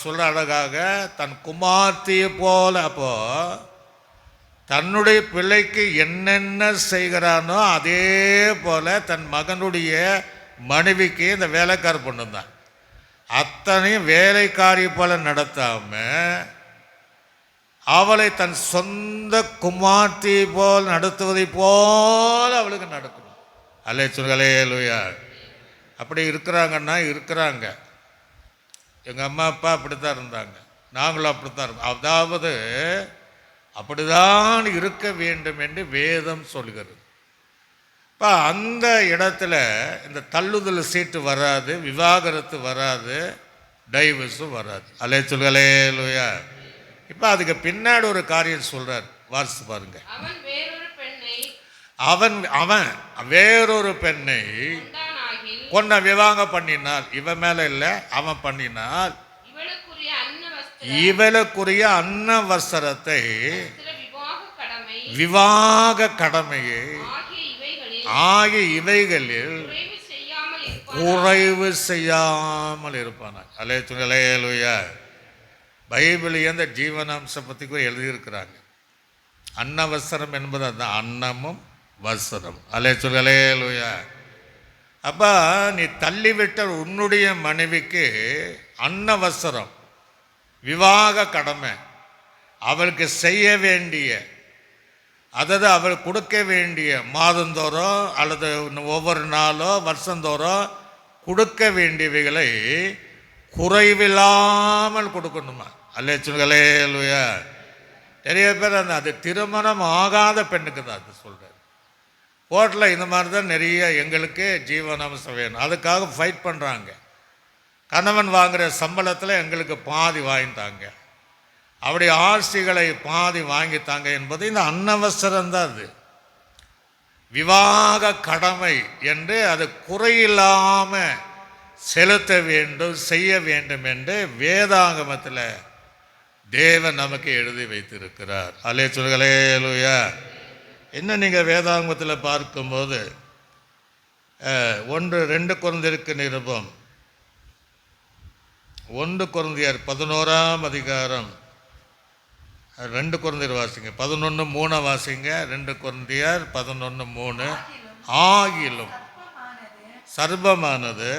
Speaker 1: சொல்ல அழகாக தன் குமார்த்தியை போல, அப்போ தன்னுடைய பிள்ளைக்கு என்னென்ன செய்கிறானோ அதே போல தன் மகனுடைய மனைவிக்கு இந்த வேலைக்கார பொண்ணு தான் அத்தனையும் வேலைக்காரி போல நடத்தாம அவளை தன் சொந்த குமார்த்தி போல் நடத்துவதை போல அவளுக்கு நடக்கணும். அல்லேலூயா. அப்படி இருக்கிறாங்கன்னா இருக்கிறாங்க. எங்கள் அம்மா அப்பா அப்படித்தான் இருந்தாங்க, நாங்களும் அப்படித்தான் இருந்தோம். அதாவது அப்படிதான் இருக்க வேண்டும் என்று வேதம் சொல்கிறது. இப்போ அந்த இடத்துல இந்த தள்ளுதல் சீட்டு வராது, விவாகரத்து வராது, டைவர்ஸும் வராது. அல்லேலூயா. இப்போ அதுக்கு பின்னாடி ஒரு காரியம் சொல்றார், வாசித்து பாருங்க. அவன் வேறொரு பெண்ணை கொண்ட விவாகம் பண்ணினால், இவன் மேல இல்லை, அவன் பண்ணினால் இவளுக்குரிய அன்ன வஸ்திரத்தை விவாக கடமையை ஆகிய இவைகளில் குறைவு செய்யாமல் இருப்பானார். அல்லேலூயா. பைபிள் இந்த ஜீவனாம்சம் பற்றி கூட எழுதியிருக்கிறாங்க. அன்னவசரம் என்பது அதுதான், அன்னமும் வசரம். அல்லேலூயா. அப்போ நீ தள்ளிவிட்ட உன்னுடைய மனைவிக்கு அன்னவசரம் விவாக கடமை, அவளுக்கு செய்ய வேண்டிய, அதாவது அவள் கொடுக்க வேண்டிய மாதந்தோறும் அல்லது ஒவ்வொரு நாளோ வருஷந்தோறும் கொடுக்க வேண்டியவைகளை குறைவில்லாமல் கொடுக்கணுமா. அல்லேலூயா. நிறைய பேர் அது திருமணம் ஆகாத பெண்ணுக்கு தான் அது சொல்கிறார். கோர்ட்டில் இந்த மாதிரி தான் நிறைய எங்களுக்கு ஜீவனாம்சம் வேணும், அதுக்காக ஃபைட் பண்ணுறாங்க. கணவன் வாங்குகிற சம்பளத்தில் எங்களுக்கு பாதி வாங்கிட்டாங்க, அப்படி ஆஸ்திகளை பாதி வாங்கித்தாங்க என்பது இந்த அன்னவசரம் தான். அது விவாக கடமை என்று அது குறையில்லாமல் செலுத்த வேண்டும், செய்ய வேண்டும் என்று வேதாகமத்தில் தேவன் நமக்கு எழுதி வைத்திருக்கிறார். அல்லேலூயா. இன்னும் நீங்கள் வேதாகமத்தில் பார்க்கும்போது 1-2 கொரிந்தியருக்கு நிருபம், 1 கொரிந்தியர் 11ஆம் அதிகாரம் 2 கொரிந்தியர் வாசிங்க, 11:3 வாசிங்க. 2 கொரிந்தியர் 11:3. ஆகிலும் சர்ப்பமானது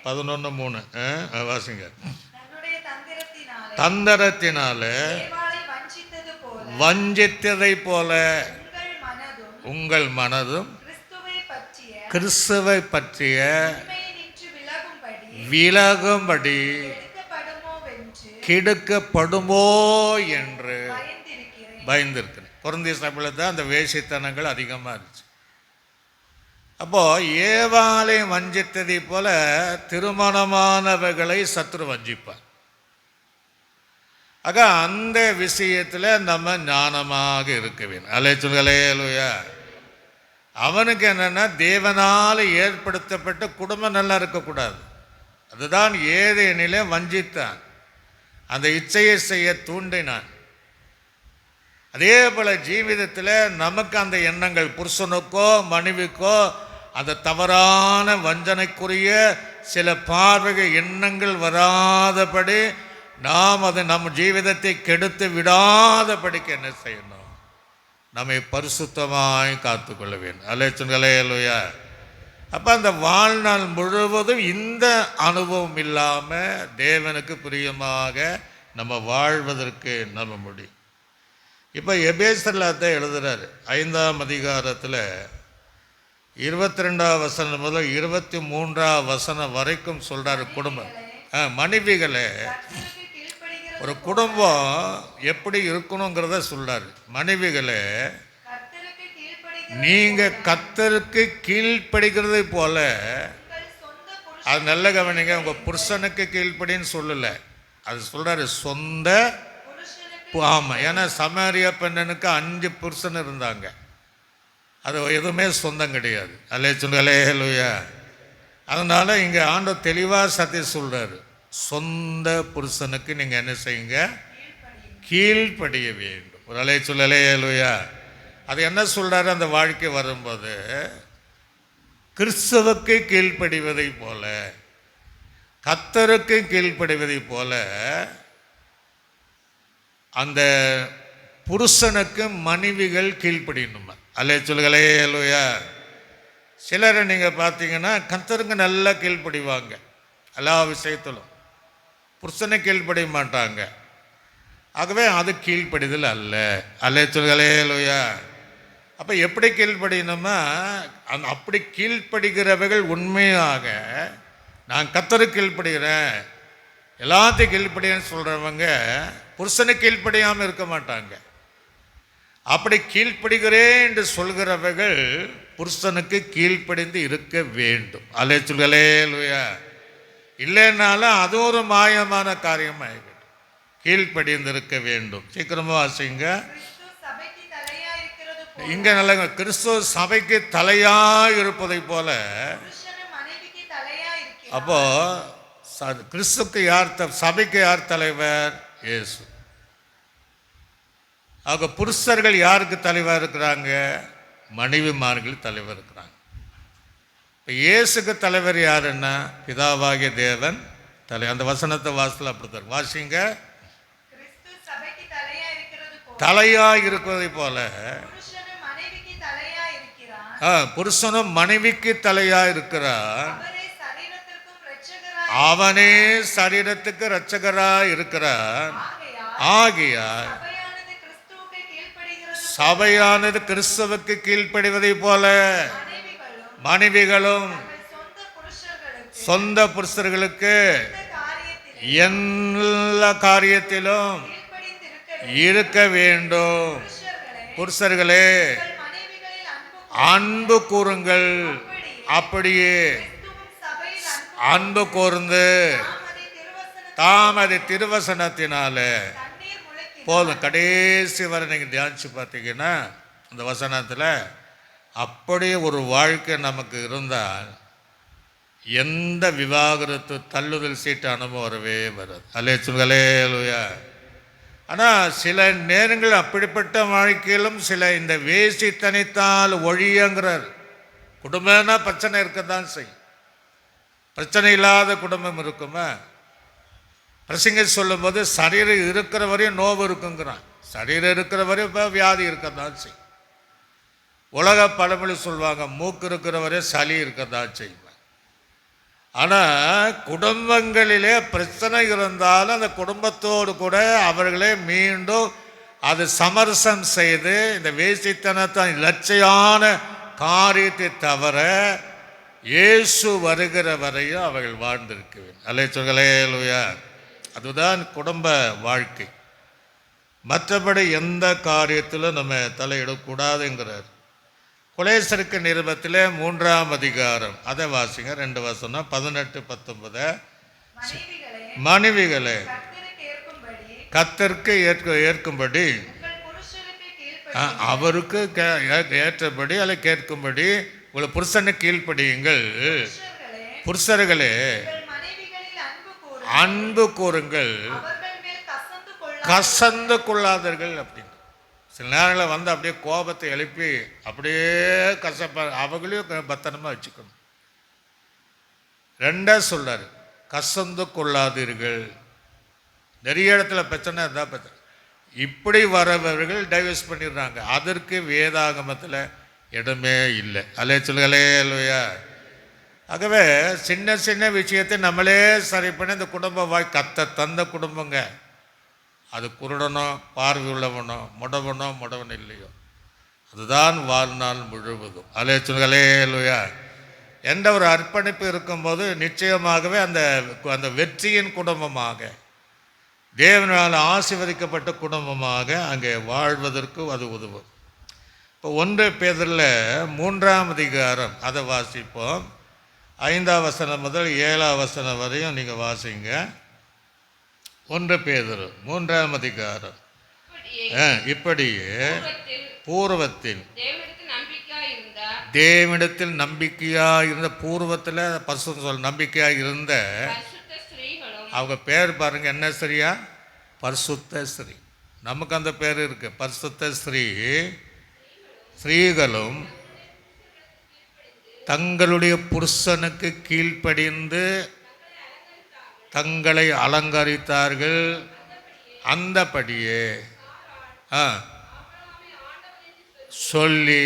Speaker 1: 11:3 வாசிங்க. தந்திரத்தினாலே வஞ்சித்ததை போல உங்கள் மனதும் கிறிஸ்துவை பற்றிய விலகும்படி கெடுக்கப்படுமோ என்று பயந்திருக்கிறேன். கொரிந்திய சபையில் தான் அந்த வேசித்தனங்கள் அதிகமாக இருந்துச்சு. அப்போ ஏவாளை வஞ்சித்ததை போல திருமணமானவர்களை சத்துரு வஞ்சிப்பார். ஆக அந்த விஷயத்தில் நம்ம ஞானமாக இருக்க வேண்டும். அல்லேலூயா. அவனுக்கு என்னன்னா தேவனால் ஏற்படுத்தப்பட்ட குடும்பம் நல்லா இருக்கக்கூடாது. அதுதான் ஏதேனிலே வஞ்சித்தான், அந்த இச்சையை செய்ய தூண்டினான். அதே போல் ஜீவிதத்தில் நமக்கு அந்த எண்ணங்கள், புருஷனுக்கோ மனைவிக்கோ அந்த தவறான வஞ்சனைக்குரிய சில பார்வைகள் எண்ணங்கள் வராதபடி நாம் அதை நம் ஜீவிதத்தை கெடுத்து விடாதபடிக்கு என்ன செய்யணும்? நம்மை பரிசுத்தமாய் காத்துக்கொள்ள வேண்டும். அல்லேலூயா. அப்போ அந்த வாழ்நாள் முழுவதும் இந்த அனுபவம் இல்லாமல் தேவனுக்கு பிரியமாக நம்ம வாழ்வதற்கு நம்ம முடியும். இப்போ எபேசரில் தான் எழுதுகிறார், 5ஆம் அதிகாரத்தில் 22ஆம் வசனம் முதல் 23ஆம் வசனம் வரைக்கும் சொல்கிறார். குடும்பம் மனைவிகளை ஒரு குடும்பம் எப்படி இருக்கணுங்கிறத சொல்றாரு. மனைவிகளே, நீங்க கர்த்தருக்கு கீழ்ப்படிகிறதை போல, அது நல்ல கவனிங்க, உங்க புருஷனுக்கு கீழ்ப்படின்னு சொல்லல, அது சொல்றாரு சொந்த. ஆமா, ஏன்னா சமாரியா பெண்ணனுக்கு 5 புருஷன் இருந்தாங்க. அது எதுவுமே சொந்தம் கிடையாது. அல்லே சொல்லுங்களே ஹல்லேலூயா. அதனால இங்க ஆண்டவர் தெளிவா சத்தியம் சொல்றாரு, சொந்த புருஷனுக்கு நீங்க என்ன செய்யுங்க, கீழ்ப்படிய வேண்டும். ஒரு அலை சொல்லலே ஹல்லேலூயா. அது என்ன சொல்றாரு அந்த வாழ்க்கை வரும்போது, கிறிஸ்துவுக்கு கீழ்ப்படிவதை போல, கர்த்தருக்கு கீழ்ப்படிவதை போல அந்த புருஷனுக்கு மனைவிகள் கீழ்ப்படியணுமா. அல்லே சொல்லுங்களே ஹல்லேலூயா. சிலரை நீங்கள் பார்த்தீங்கன்னா கர்த்தருக்கு நல்லா கீழ்ப்படிவாங்க எல்லா விஷயத்திலும், புருஷனை கீழ்ப்படிய மாட்டாங்க. ஆகவே அது கீழ்ப்படிதல் அல்ல. அல்லே சொல்லுங்களே ஹல்லேலூயா. அப்போ எப்படி கீழ்ப்படியணுமா, அப்படி கீழ்ப்படுகிறவர்கள் உண்மையாக நான் கர்த்தருக்கு கீழ்ப்படுகிறேன், எல்லாத்தையும் கீழ்ப்படியன்னு சொல்கிறவங்க புருஷனுக்கு கீழ்ப்படியாமல் இருக்க மாட்டாங்க. அப்படி கீழ்ப்படுகிறேன் என்று சொல்கிறவர்கள் புருஷனுக்கு கீழ்ப்படிந்து இருக்க வேண்டும். அல்லே சொல்லுங்களே ஹல்லேலூயா. இல்லைன்னாலும் அது ஒரு மாயமான காரியமாகிவிடும். கீழ்ப்படிந்து இருக்க வேண்டும். சீக்கிரமா வாசிங்க. இங்க நல்ல, கிறிஸ்துவ சபைக்கு தலையாய் இருப்பதை போல, அப்போ கிறிஸ்துக்கு யார், சபைக்கு யார் தலைவர்? இயேசு. ஆக புருஷர்கள் யாருக்கு தலைவர் இருக்கிறாங்க? மனைவிமார்கள் தலைவர் இருக்கிறாங்க. இப்போ இயேசுக்கு தலைவர் யாருன்னா பிதாவாகிய தேவன் தலை. அந்த வசனத்தை வாசல் அப்படித்தான் வாசிங்க. தலையாய் இருக்கிறதை போல புருஷனும் மனைவிக்கு தலையாய் இருக்கிறார். அவனே சரீரத்துக்கு இரட்சகராய் இருக்கிறார். ஆகையால் சபையானது கிறிஸ்துவுக்கு கீழ்ப்படிவதை போல மனைவிகளும் சொந்த புருஷர்களுக்கு எல்லா காரியத்திலும் இருக்க வேண்டும். புருஷர்களே, அன்பு கூறுங்கள். அப்படியே அன்பு கூர்ந்து தாம் அதை திருவசனத்தினால போதும். கடைசி வரை நீங்கள் தியானிச்சு பார்த்தீங்கன்னா அந்த வசனத்தில் அப்படியே ஒரு வாழ்க்கை நமக்கு இருந்தால் எந்த விவாகரத்து தள்ளுதல் சீட்டு அனுபவம் வரவே வராது. அல்லே சொல்லுங்களே ஹல்லேலூயா. ஆனால் சில நேரங்கள் அப்படிப்பட்ட வாழ்க்கையிலும் சில இந்த வேசித்தனைத்தால் ஒழியங்கிறார். குடும்பம்னா பிரச்சனை இருக்கத்தான் செய்யும். பிரச்சனை இல்லாத குடும்பம் இருக்குமா? பிரசங்க சொல்லும் போது சரீரம் இருக்கிற வரையும் நோவு இருக்குங்கிறான். சரீரம் இருக்கிற வரையும் இப்போ வியாதி இருக்கத்தான் செய்யும். உலக பழமொழி சொல்லுவாங்க, மூக்கு இருக்கிற வரையும் சளி இருக்கத்தான் செய்வாங்க. ஆனால் குடும்பங்களிலே பிரச்சனை இருந்தாலும் அந்த குடும்பத்தோடு கூட அவர்களே மீண்டும் அது சமரசம் செய்து இந்த வேசித்தனத்தின் இலட்சையான காரியத்தை தவிர இயேசு வருகிற வரையும் அவர்கள் வாழ்ந்திருக்க வேண்டும். அல்லே சொல்லுங்களே ஹல்லேலூயா. அதுதான் குடும்ப வாழ்க்கை. மற்றபடி எந்த காரியத்திலும் நம்ம தலையிடக்கூடாதுங்கிறார். கொலேசருக்கு நிருபத்தில் 3ஆம் அதிகாரம் அதை வாசிங்க. 2 வசனம் 18-19. மனைவிகளே, கர்த்தருக்கு ஏற்கும்படி அவருக்கு ஏற்றபடி அல்ல கேட்கும்படி உங்களை புருஷனுக்கு கீழ்ப்படியுங்கள். புருஷர்களே, அன்பு கூறுங்கள், கசந்து கொள்ளாதீர்கள் அப்படின்னு. சில நேரங்களில் வந்து அப்படியே கோபத்தை எழுப்பி அப்படியே கசப்ப அவங்களையும் பத்திரமா வச்சுக்கணும். 2 சொல்றாரு, கசந்து கொள்ளாதீர்கள். நிறைய இடத்துல பிரச்சனை இருந்தால் பிரச்சனை. இப்படி வரவர்கள் டைவர்ஸ் பண்ணிடுறாங்க. அதற்கு வேதாகமத்தில் இடமே இல்லை. அல்லே சொல்லுங்களே ஹல்லேலூயா. ஆகவே சின்ன சின்ன விஷயத்தை நம்மளே சரி பண்ணி இந்த குடும்ப கத்த தந்த குடும்பங்க, அது குருடனோ பார்வை உள்ளவனோ முடவன் இல்லையோ அதுதான் வாழ்நாள் முழுவதும். அல்லே சொல்லுங்களே ஹல்லேலூயா. எந்த ஒரு அர்ப்பணிப்பு இருக்கும்போது நிச்சயமாகவே அந்த அந்த வெற்றியின் குடும்பமாக தேவனால் ஆசீர்வதிக்கப்பட்ட குடும்பமாக அங்கே வாழ்வதற்கு அது உதவும். இப்போ 1 பேதுருல 3ஆம் அதிகாரம் அதை வாசிப்போம். 5ஆம் வசனம் முதல் 7ஆம் வசனம் வரையும் நீங்கள் வாசிங்க. 1 பேதுரு 3ஆம் அதிகாரம். இப்படியே பூர்வத்தில் தேவனிடத்தில் நம்பிக்கையாக இருந்த, பூர்வத்தில் பரிசுத்த சொல் நம்பிக்கையாக இருந்த அவங்க பேர் பாருங்க, என்ன ஸ்ரீயா? பரிசுத்த ஸ்ரீ. நமக்கு அந்த பேர் இருக்கு, பரிசுத்த ஸ்ரீ. ஸ்ரீகளும் தங்களுடைய புருஷனுக்கு கீழ்ப்படிந்து தங்களை அலங்கரித்தார்கள். அந்தபடியே சொல்லி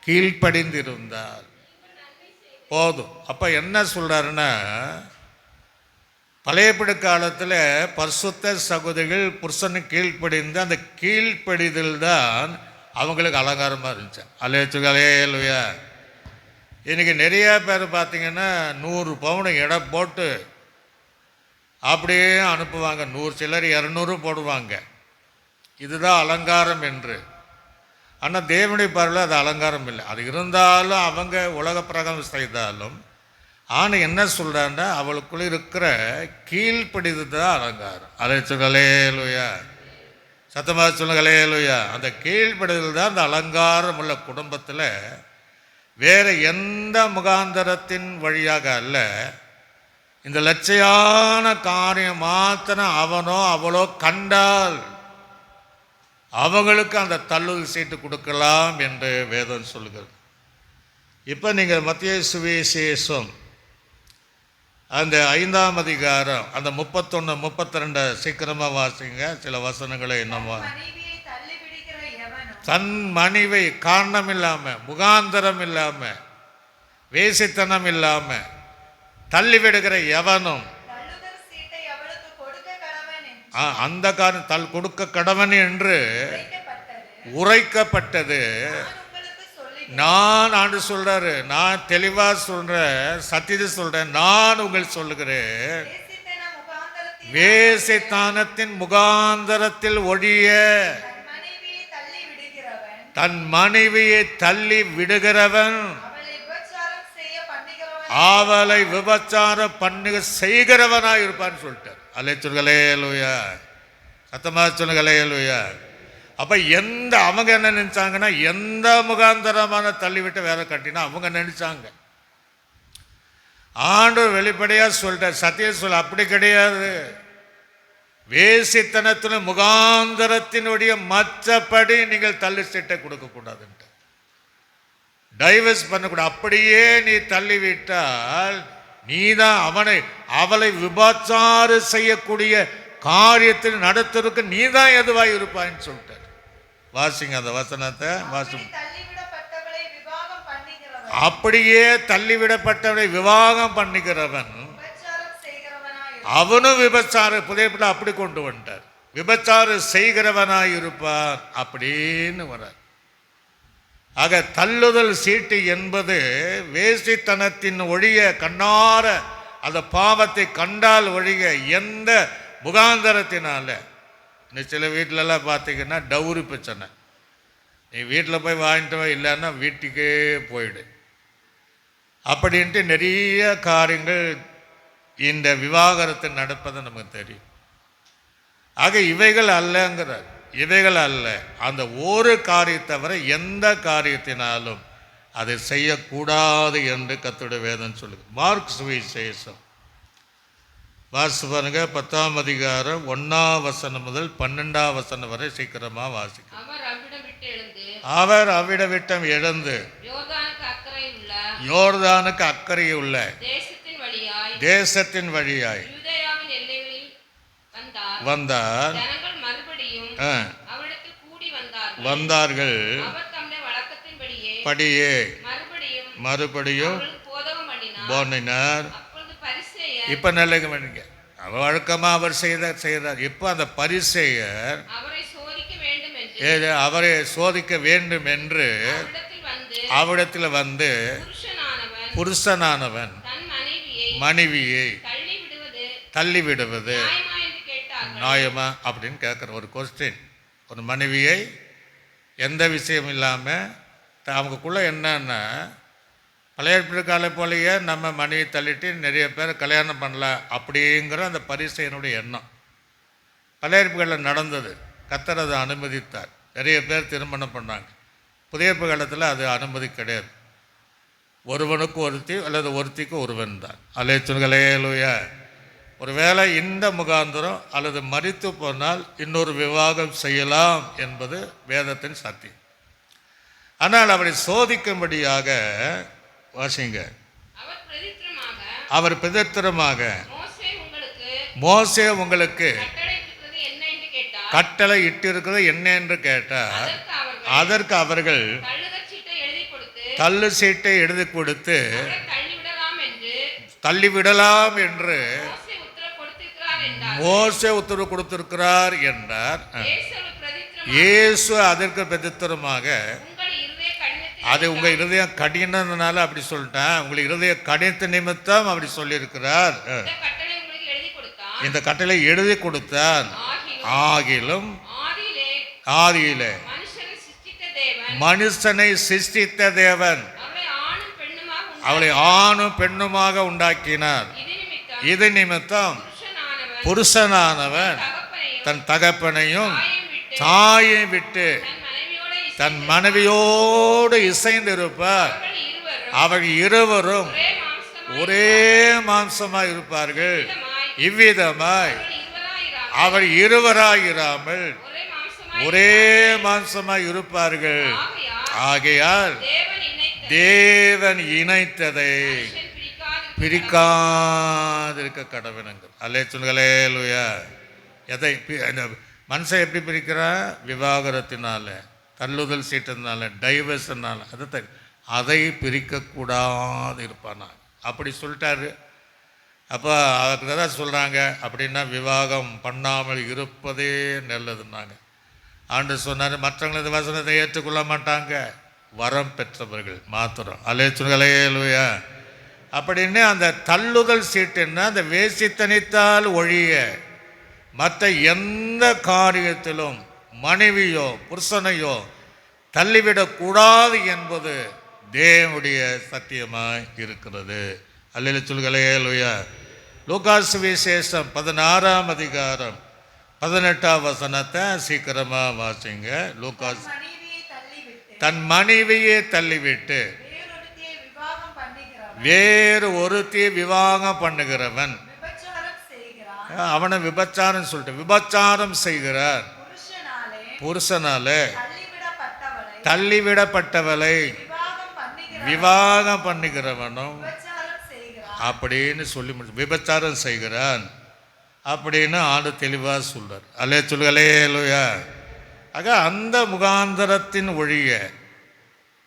Speaker 1: கீழ்ப்படிந்திருந்தார். போதும். அப்போ என்ன சொல்கிறாருன்னா, பழையப்படி காலத்தில் பரிசுத்த சகோதரிகள் புருஷனுக்கு கீழ்ப்படிந்து அந்த கீழ்ப்படிதல் தான் அவங்களுக்கு அலங்காரமாக இருந்துச்சு. அலேலுயா. இன்றைக்கி நிறையா பேர் பார்த்திங்கன்னா 100 பவுன் எடை போட்டு அப்படியே அனுப்புவாங்க. 100 சிலர் 200 போடுவாங்க. இதுதான் அலங்காரம் என்று. ஆனால் தேவனுடைய பார்வையில் அது அலங்காரம் இல்லை. அது இருந்தாலும் அவங்க உலக பிரகாரம் செய்தாலும், ஆனால் என்ன சொல்கிறான்னா, அவளுக்குள்ளே இருக்கிற கீழ்ப்படிது தான் அலங்காரம். அதை சொல்லலேலுயா, சத்தமாக சொல்லலேலுயா. அந்த கீழ்ப்படிதல் தான் அந்த அலங்காரம் உள்ள குடும்பத்தில். வேறு எந்த முகாந்தரத்தின் வழியாக அல்ல, இந்த லட்சியான காரியம் மாத்திரம் அவனோ அவளோ கண்டால் அவங்களுக்கு அந்த தள்ளுதல் சீட்டு கொடுக்கலாம் என்று வேதம் சொல்லுகிறது. இப்போ நீங்கள் மத்திய சுவிசேஷம் அந்த 5ஆம் அதிகாரம் அந்த 31, 32 சீக்கிரமாக வாசிங்க. சில வசனங்களை என்னமா, தன் மனைவி காரணம் இல்லாமல், முகாந்தரம் இல்லாமல், வேசித்தனம் இல்லாமல் தள்ளிவிடுகிற எவனும் அந்த காரணம் கொடுக்க கடவன் என்று உரைக்கப்பட்டது. நான் ஆண்டு சொல்றாரு, நான் தெளிவாக சொல்றேன், சத்தியத்தை சொல்றேன். நான் உங்களுக்கு சொல்லுகிறேன், வேசித்தனத்தின் முகாந்தரத்தில் ஒழிய தன் மனைவியை தள்ளி விடுகிறவன் அவளை விபச்சார பண்ணுக செய்கிறவனாக இருப்பான்னு சொல்லிட்டார். அல்லே சொல்லுகலேலுயா, சத்தமாக சொல்லுகலேலுயா. அப்போ அவங்க என்ன நினச்சாங்கன்னா, எந்த முகாந்தரமான தள்ளிவிட்டு வேற கட்டினா அவங்க நினச்சாங்க. ஆண்டவர் வெளிப்படையாக சொல்லிட்டார், சத்திய சொல்ல அப்படி கிடையாது. வேசித்தனத்தின் முகாந்தரத்தினுடைய மற்றபடி நீங்கள் தள்ளி சீட்டை கொடுக்கக்கூடாதுன்ட்டு, டைவர்ஸ் பண்ணக்கூடாது. அப்படியே நீ தள்ளிவிட்டால் நீதான் அவளை விபச்சார செய்யக்கூடிய காரியத்தில் நடத்துறதுக்கு நீதான் எதுவாய் இருப்பான்னு சொல்லிட்டார். வாசிங்க அந்த வசனத்தை வாசி. அப்படியே தள்ளிவிடப்பட்டவனை விவாகம் பண்ணுகிறவன் அவனும் விபச்சார, புதிய அப்படி கொண்டு வந்துட்டார், விபச்சார செய்கிறவனாய் இருப்பான் அப்படின்னு வர. ஆக தள்ளுதல் சீட்டு என்பது வேசித்தனத்தின் ஒழிய கண்ணார அந்த பாவத்தை கண்டால் ஒழிய எந்த முகாந்தரத்தினால. சில வீட்டிலலாம் பார்த்தீங்கன்னா டவுரி பிரச்சனை. நீ வீட்டில் போய் வாங்கிட்டு இல்லைன்னா வீட்டுக்கே போயிடு அப்படின்ட்டு நிறைய காரியங்கள் இந்த விவாகரத்து நடப்பதை நமக்கு தெரியும். ஆக இவைகள் அல்லங்கிறார், இவைகள் அல்ல. அந்த ஒரு காரியத்தை தவிர எந்த காரியத்தினாலும் அதை செய்யக்கூடாது என்று கர்த்தருடைய வேதம் சொல்லுது. மார்க் சுவிசேஷம் வாசி பாருங்க, 10ஆம் அதிகாரம் 1ஆம் வசனம் முதல் 12ஆம் வசனம் வரை சீக்கிரமாக வாசிக்க. அவர் அவ்விடம் எழுந்து யோர்தானுக்கு அக்கறையுள்ள தேசத்தின் வழியாய் வந்தார். வந்தார்கள். படியே மறுபடியும் போனினார். இப்ப நல்ல வழக்கமா அவர் செய்தார். இப்போ அந்த பரிசேயர் அவரை சோதிக்க வேண்டும் என்று அவரிடத்தில் வந்து புருஷனானவன் மனைவியை தள்ளி விடுவது நியாயமா அப்படின்னு கேட்குற ஒரு கொஸ்டின். ஒரு மனைவியை எந்த விஷயம் இல்லாமல் அவங்களுக்குள்ளே என்னன்னா, பழைய ஏற்பாடு போலயே நம்ம மனைவி தள்ளிட்டு நிறைய பேர் கல்யாணம் பண்ணல அப்படிங்கிற அந்த பரிசையனுடைய எண்ணம் பழைய ஏற்பாட்டில் நடந்தது. கர்த்தர் அதை அனுமதித்தார். நிறைய பேர் திருமணம் பண்ணாங்க. புதிய காலத்தில் அது அனுமதி கிடையாது. ஒருவனுக்கு ஒருத்தி அல்லது ஒருத்திக்கு ஒருவன் தான். அல்லேலூயா. ஒருவேளை இந்த முகாந்திரம் அல்லது மரித்து போனால் இன்னொரு விவாகம் செய்யலாம் என்பது வேதத்தின் சத்தியம். ஆனால் அவரை சோதிக்கும்படியாக வாசிங்க. அவர் பிரதித்திரமாக மோசே உங்களுக்கு கட்டளை இட்டிருக்கிறது என்ன என்று கேட்டார். அதற்கு அவர்கள் தள்ளு சீட்டை எழுதி கொடுத்து தள்ளிவிடலாம் என்று மோசே உத்தரவு கொடுத்திருக்கிறார் என்றார். இயேசு அதற்கு பிரதித்திரமாக, அது உங்க இருதயம் கடினதுனால அப்படி சொல்லிட்டேன், உங்களுக்கு இருதய கடினத்து நிமித்தம் அப்படி சொல்லியிருக்கிறார். இந்த கட்டளை எழுதி கொடுத்தார். ஆகிலும் ஆதியிலே மனுஷனை சிருஷ்டித்த தேவன் அவளை ஆணும் பெண்ணுமாக உண்டாக்கினார். இது நிமித்தம் புருஷனானவன் தன் தகப்பனையும் தாயை விட்டு தன் மனைவியோடு இசைந்து இருப்பார். அவர்கள் இருவரும் ஒரே மாம்சமாய் இருப்பார்கள். இவ்விதமாய் அவர் இருவராயிராமல் ஒரே மாம்சமாய் இருப்பார்கள். ஆகையால் தேவன் இணைத்ததை பிரிக்காதிருக்க கடவனுங்கள். அல்லேலூயா. எதை மனுஷன் எப்படி பிரிக்கிறான்? விவாகரத்தினால, தள்ளுதல் சீட்டத்தினால, டைவர்ஸ்னால. அதை பிரிக்கக்கூடாது இருப்பானா அப்படி சொல்லிட்டாரு. அப்போ அதுக்கு தான் சொல்கிறாங்க, அப்படின்னா விவாகம் பண்ணாமல் இருப்பதே நல்லதுன்னாங்க. ஆண்டு சொன்னார், மற்றவங்களது வசனத்தை ஏற்றுக்கொள்ள மாட்டாங்க, வரம் பெற்றவர்கள் மாத்திரம். அல்லேலூயா. அப்படின்னு அந்த தள்ளுதல் சீட்டுன்னா அந்த வேசித்தனித்தால் ஒழிய மற்ற எந்த காரியத்திலும் மனைவியோ புருஷனையோ தள்ளிவிடக்கூடாது என்பது தேவனுடைய சத்தியமாய் இருக்கிறது. அல்லேலூயா. லூகாஸ் விசேஷம் 16ஆம் அதிகாரம் 18ஆம் வசனத்தை சீக்கிரமாக வாசிங்க. லூகாஸ். தன் மனைவியை தள்ளிவிட்டு வேறு ஒருத்தி விவாகம் பண்ணுகிறவன் அவனை விபச்சாரம் சொல்லிட்டு விபச்சாரம் செய்கிறார். புருஷனாலே தள்ளிவிடப்பட்டவளை விவாகம் பண்ணுகிறவனும் அப்படின்னு சொல்லி விபச்சாரம் செய்கிறான் அப்படின்னு ஆண்டு தெளிவாக சொல்றார். அல்லேலூயா. ஆக அந்த முகாந்தரத்தின் ஒழிய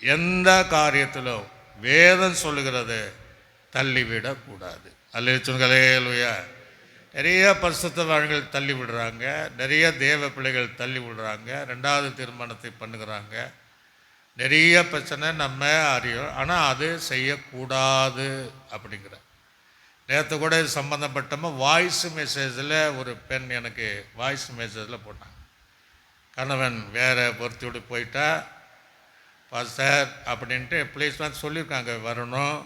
Speaker 1: எந்த காரியத்திலும் வேதம் சொல்லுகிறது தள்ளிவிடக்கூடாது. அல்லேலூயா. நிறைய பரிசுத்தவான்கள் தள்ளி விடுறாங்க, நிறைய தேவ பிள்ளைகள் தள்ளி விடுறாங்க, ரெண்டாவது திருமணத்தை பண்ணுகிறாங்க. நிறைய பிரச்சனை நம்ம அறியும், ஆனால் அது செய்யக்கூடாது அப்படிங்கிற. நேற்று கூட சம்மந்தப்பட்டமாக வாய்ஸ் மெசேஜில் ஒரு பெண் எனக்கு வாய்ஸ் மெசேஜில் போட்டாங்க, கணவன் வேறு பொறுத்தியோடு போயிட்டா பாஸ்டர் அப்படின்ட்டு பிளேஸ்மெண்ட் சொல்லியிருக்காங்க, வரணும்.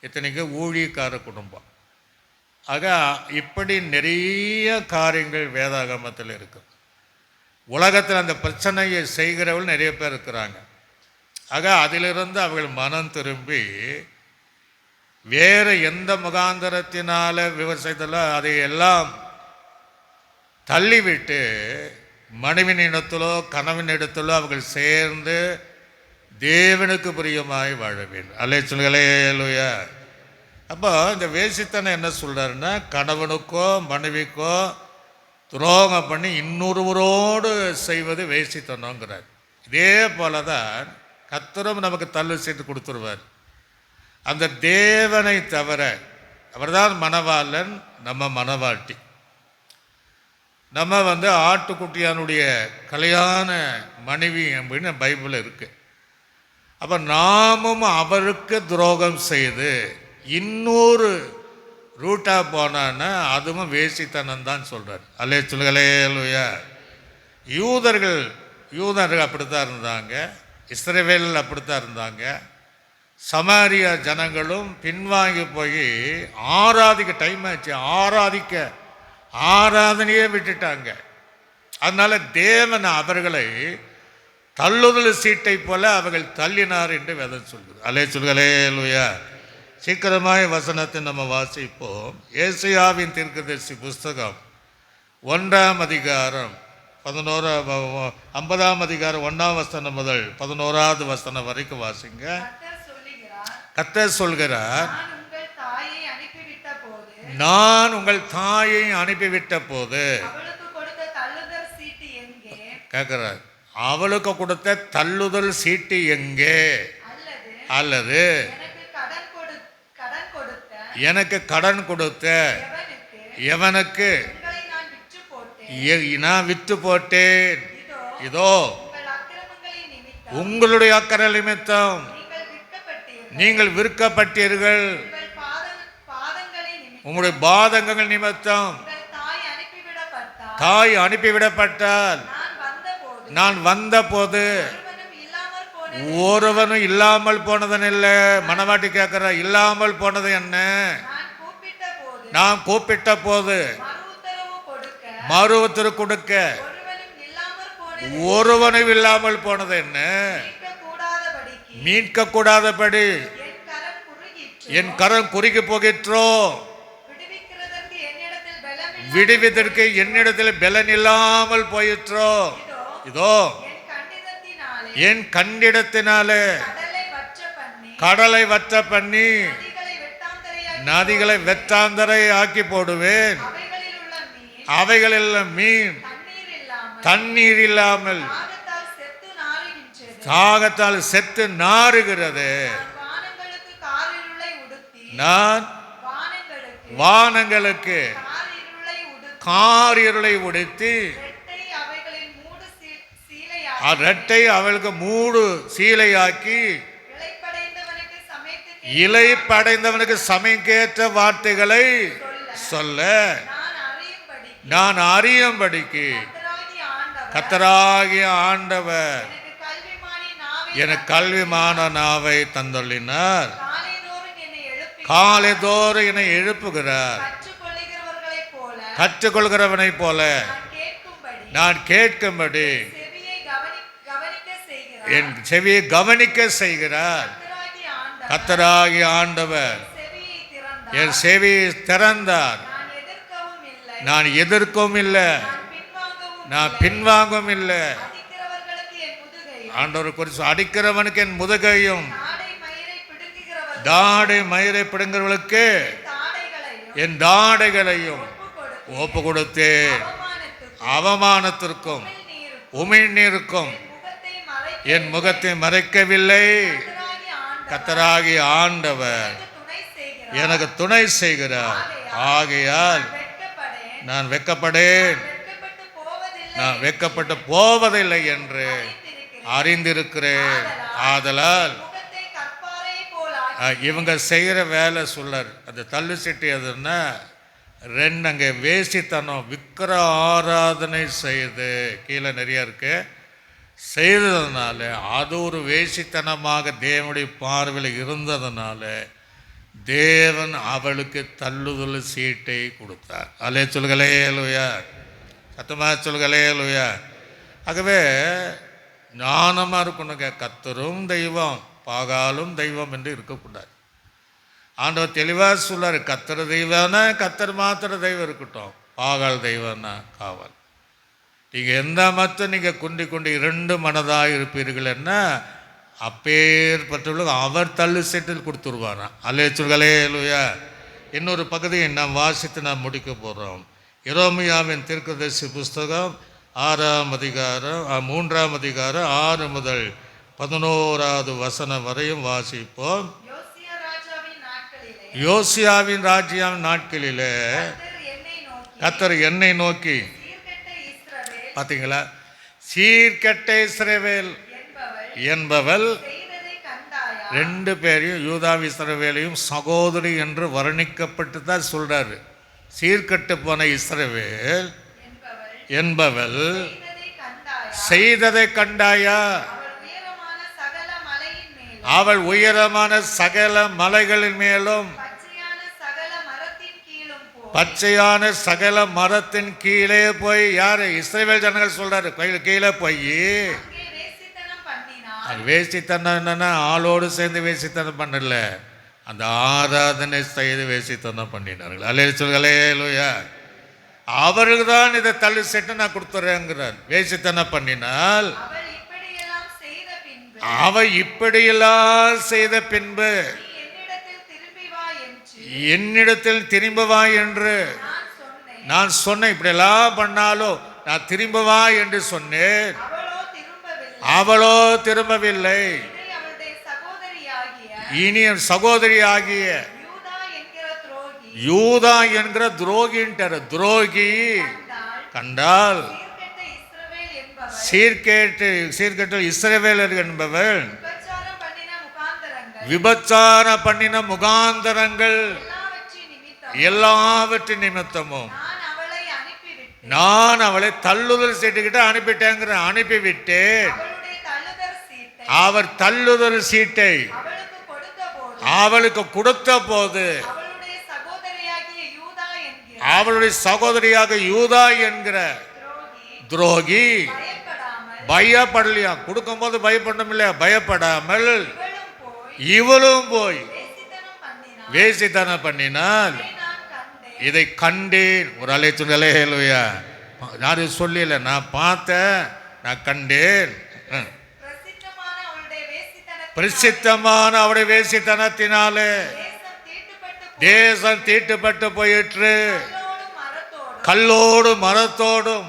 Speaker 1: இத்தனைக்கு ஊழியக்கார குடும்பம். ஆக இப்படி நிறைய காரியங்கள் வேதாகமத்தில் இருக்கு. உலகத்தில் அந்த பிரச்சனையை செய்கிறவர்கள் நிறைய பேர் இருக்கிறாங்க. ஆக அதிலிருந்து அவர்கள் மனம் திரும்பி வேறு எந்த முகாந்தரத்தினால விவசாயத்தில் அதையெல்லாம் தள்ளிவிட்டு மனைவினிடத்திலோ கணவனிடத்திலோ அவர்கள் சேர்ந்து தேவனுக்கு பிரியமாய் வாழ வேண்டும். அல்லேலூயா. அப்போ இந்த வேசித்தனை என்ன சொல்கிறாருன்னா, கணவனுக்கோ மனைவிக்கோ துரோகம் பண்ணி இன்னொருவரோடு செய்வது வேசித்தனங்கிறார். இதே போல தான் கர்த்தரும் நமக்கு தள்ளு சீட்டு கொடுத்துருவார். அந்த தேவனை தவிர அவர்தான் மணவாளன், நம்ம மணவாட்டி. நம்ம ஆட்டுக்குட்டியானுடைய கல்யாண மனைவி அப்படின்னு பைபிள் இருக்குது. அப்போ நாமும் அவருக்கு துரோகம் செய்து இன்னொரு ரூட்டாக போனான்னா அதுவும் வேசித்தனம் தான் சொல்கிறார். அல்லேலூயா. யூதர்கள் அப்படித்தான் இருந்தாங்க, இஸ்ரவேல் அப்படித்தான் இருந்தாங்க. சமாரியா ஜனங்களும் பின்வாங்கி போய் ஆராதிக்க டைம் ஆச்சு, ஆராதனையே விட்டுட்டாங்க. அதனால தேவன் அவர்களை தள்ளுதல் சீட்டை போல அவர்கள் தள்ளினார் என்று வேதம் சொல்கிறது. அல்லேலூயா. சீக்கிரமாய் வசனத்தை நம்ம வாசிப்போம். ஏசாயாவின் தீர்க்கதரிசி புஸ்தகம் 1ஆம் அதிகாரம் 50ஆம் அதிகாரம் 1ஆம் வசனம் முதல் 11ஆவது வசனம் வரைக்கும் வாசிங்க. கர்த்தர் சொல்கிறார், நான் உங்கள் தாயை அனுப்பிவிட்ட போது கேட்கிறார், அவளுக்கு கொடுத்த தள்ளுதல் சீட்டு எங்கே? அல்லது எனக்கு கடன் கொடுத்த எவனுக்கு நான் விற்று போட்டேன்? இதோ உங்களுடைய அக்கிரம நிமித்தம் நீங்கள் விற்கப்பட்டீர்கள், உங்களுடைய பாதகங்கள் நிமித்தம் தாய் அனுப்பிவிடப்பட்டால் நான் வந்த போது ஒருவனும் இல்லாமல் போனதன் இல்லை. மனவாட்டி கேட்கிற, இல்லாமல் போனது என்ன? நான் கூப்பிட்ட போது மறு உத்தரவு கொடுக்க ஒருவனும் இல்லாமல் போனது என்ன? மீட்க கூடாதபடி என் கரம் குறுகி போகிற்றோ? விடுவிதற்கு என்னிடத்தில் பலன் இல்லாமல் போயிற்றோ? இதோ என் கண்டிடத்தினாலே கடலை வற்ற பண்ணி நதிகளை வெற்றாந்தரை ஆக்கி போடுவேன். அவைகளில் மீன் தண்ணீர் இல்லாமல் தாகத்தால் செத்து நாறுகிறது. நான் வானங்களுக்கு காரிருளை உடுத்தி ரெட்டை அவளுக்கு மூடு சீலையாக்கி இலைப்படைந்தவனுக்கு சமைக்கேற்ற வார்த்தைகளை சொல்ல நான் அறியும்படிக்கு கர்த்தராகிய ஆண்டவர் எனக்கு கல்விமான நாவை தந்துள்ளினார். காலைதோறும் என்னை எழுப்புகிறார். கற்றுக்கொள்கிறவனை போல நான் கேட்கும்படி என் செவியை கவனிக்க செய்கிறார். கர்த்தராகிய ஆண்டவர் என் செவியை திறந்தார். நான் எதிர்க்கவும் இல்லை, நான் பின்வாங்கவும் இல்லை. ஆண்டவர் குறித்து அடிக்கிறவனுக்கு என் முதுகையும் தாடை மயிரை பிடுங்கிறவர்களுக்கு என் தாடைகளையும் ஒப்பு கொடுத்தேன். அவமானத்திற்கும் உமிழ்நீருக்கும் என் முகத்தை மறைக்கவில்லை. கர்த்தராகிய ஆண்டவர் எனக்கு துணை செய்கிறார். ஆகையால் நான் வெட்கப்படேன், நான் வெட்கப்பட்டு போவதில்லை என்று அறிந்திருக்கிறேன். ஆதலால் இவங்க செய்கிற வேலை சொல்லர் அந்த தள்ளு சீட்டு எதுன்னா ரெண்டு அங்கே வேசித்தனம் விக்கிர ஆராதனை செய்து கீழே நிறைய இருக்கு செய்ததுனால அது ஒரு வேசித்தனமாக தேவனுடைய பார்வையில் இருந்ததுனால தேவன் அவளுக்கு தள்ளுதல் சீட்டை கொடுத்தார். அலே சொல்களே லூயா, சத்தமாக சொல்களே லூயா. ஆகவே ஞானமாக இருக்கணுங்க. கர்த்தரும் தெய்வம் பாகாலும் தெய்வம் என்று இருக்கக்கூடாது. ஆண்டவர் தெளிவாக சொல்லார், கர்த்தர் தெய்வம்னா கர்த்தர் மாத்திர தெய்வம் இருக்கட்டும், பாகால் தெய்வம்னா காவல். நீங்கள் எந்த மற்ற நீங்கள் குண்டி இரண்டு மனதாக இருப்பீர்கள் என்ன அப்பேற்பட்டவர்களுக்கு அவர் தள்ளு சீட்டில் கொடுத்துருவாராம். அல்லே சொல்களே லூயா. இன்னொரு பகுதியை நாம் வாசித்து நாம் முடிக்க போகிறோம். எரேமியாவின் தீர்க்கதரிசி புஸ்தகம் 6ஆம் அதிகாரம் 3ஆம் அதிகாரம் 6 முதல் 11வது வசனம் வரையும் வாசிப்போம். யோசியாவின் ராஜ்யம் நாட்களிலே கர்த்தர் என்னை நோக்கி, பார்த்தீங்களா, சீர்கெட்ட இஸ்ரவேல் என்பவள் ரெண்டு பேரையும் யூதா இஸ்ரவேலையும் சகோதரி என்று வர்ணிக்கப்பட்டு தான் சொல்றாரு. சீர்கட்டு போன இஸ்ரவேல் என்பவள் செய்ததை கண்டாயா? அவள் உயரமான சகல மலைகளின் மேலும் பச்சையான சகல மரத்தின் கீழே போய், யாரு? இஸ்ரவேல் ஜனங்கள் சொல்றாரு, கீழே போய் வேசித்தனம். என்னன்னா ஆளோடு சேர்ந்து வேசித்தனம் பண்ணல, அந்த ஆராதனை செய்து வேசித்தனம் பண்ணினார்கள். அல்லேலூயா. அவருக்கு தான் இதை தள்ளி செட்டு நான் கொடுத்துறேங்கிறார். வேசித்தனம் பண்ணினால் அவள் இப்படியெல்லாம் செய்த பின்பு என்னிடத்தில் திரும்பி வா என்று நான் சொன்னேன். இப்படியெல்லாம் பண்ணாலும் நான் திரும்ப வா என்று சொன்னேன். அவளோ திரும்பவில்லை. இனி சகோதரி ஆகிய யூதா என்கிற துரோகின்றார். துரோகி கண்டால் சீர்கேட்டு இஸ்ரவேலர் என்பவள் விபச்சார பண்ணின முகாந்தரங்கள் எல்லாவற்றின் நிமித்தமும் நான் அவளை தள்ளுதல் சீட்டுக்கிட்ட அனுப்பிட்டேங்கிற. அனுப்பிவிட்டேன். அவர் தள்ளுதல் சீட்டை அவளுக்கு கொடுத்த போது அவளுடைய சகோதரியாக யூதா என்கிற துரோகி பயப்படலையா? கொடுக்கும் போது பயப்படணும் இல்லையா? பயப்படாமல் இவளும் போய் வேசித்தனம் பண்ணினால் இதை கண்டேன். ஒரு அலைச்சுலையா, யாரு சொல்லல, நான் பார்த்தேன், நான் கண்டேன். பிரசித்தமான அவருடைய வேசித்தனத்தினாலே தேசம் தீட்டுப்பட்டு போயிற்று. கல்லோடு மரத்தோடும்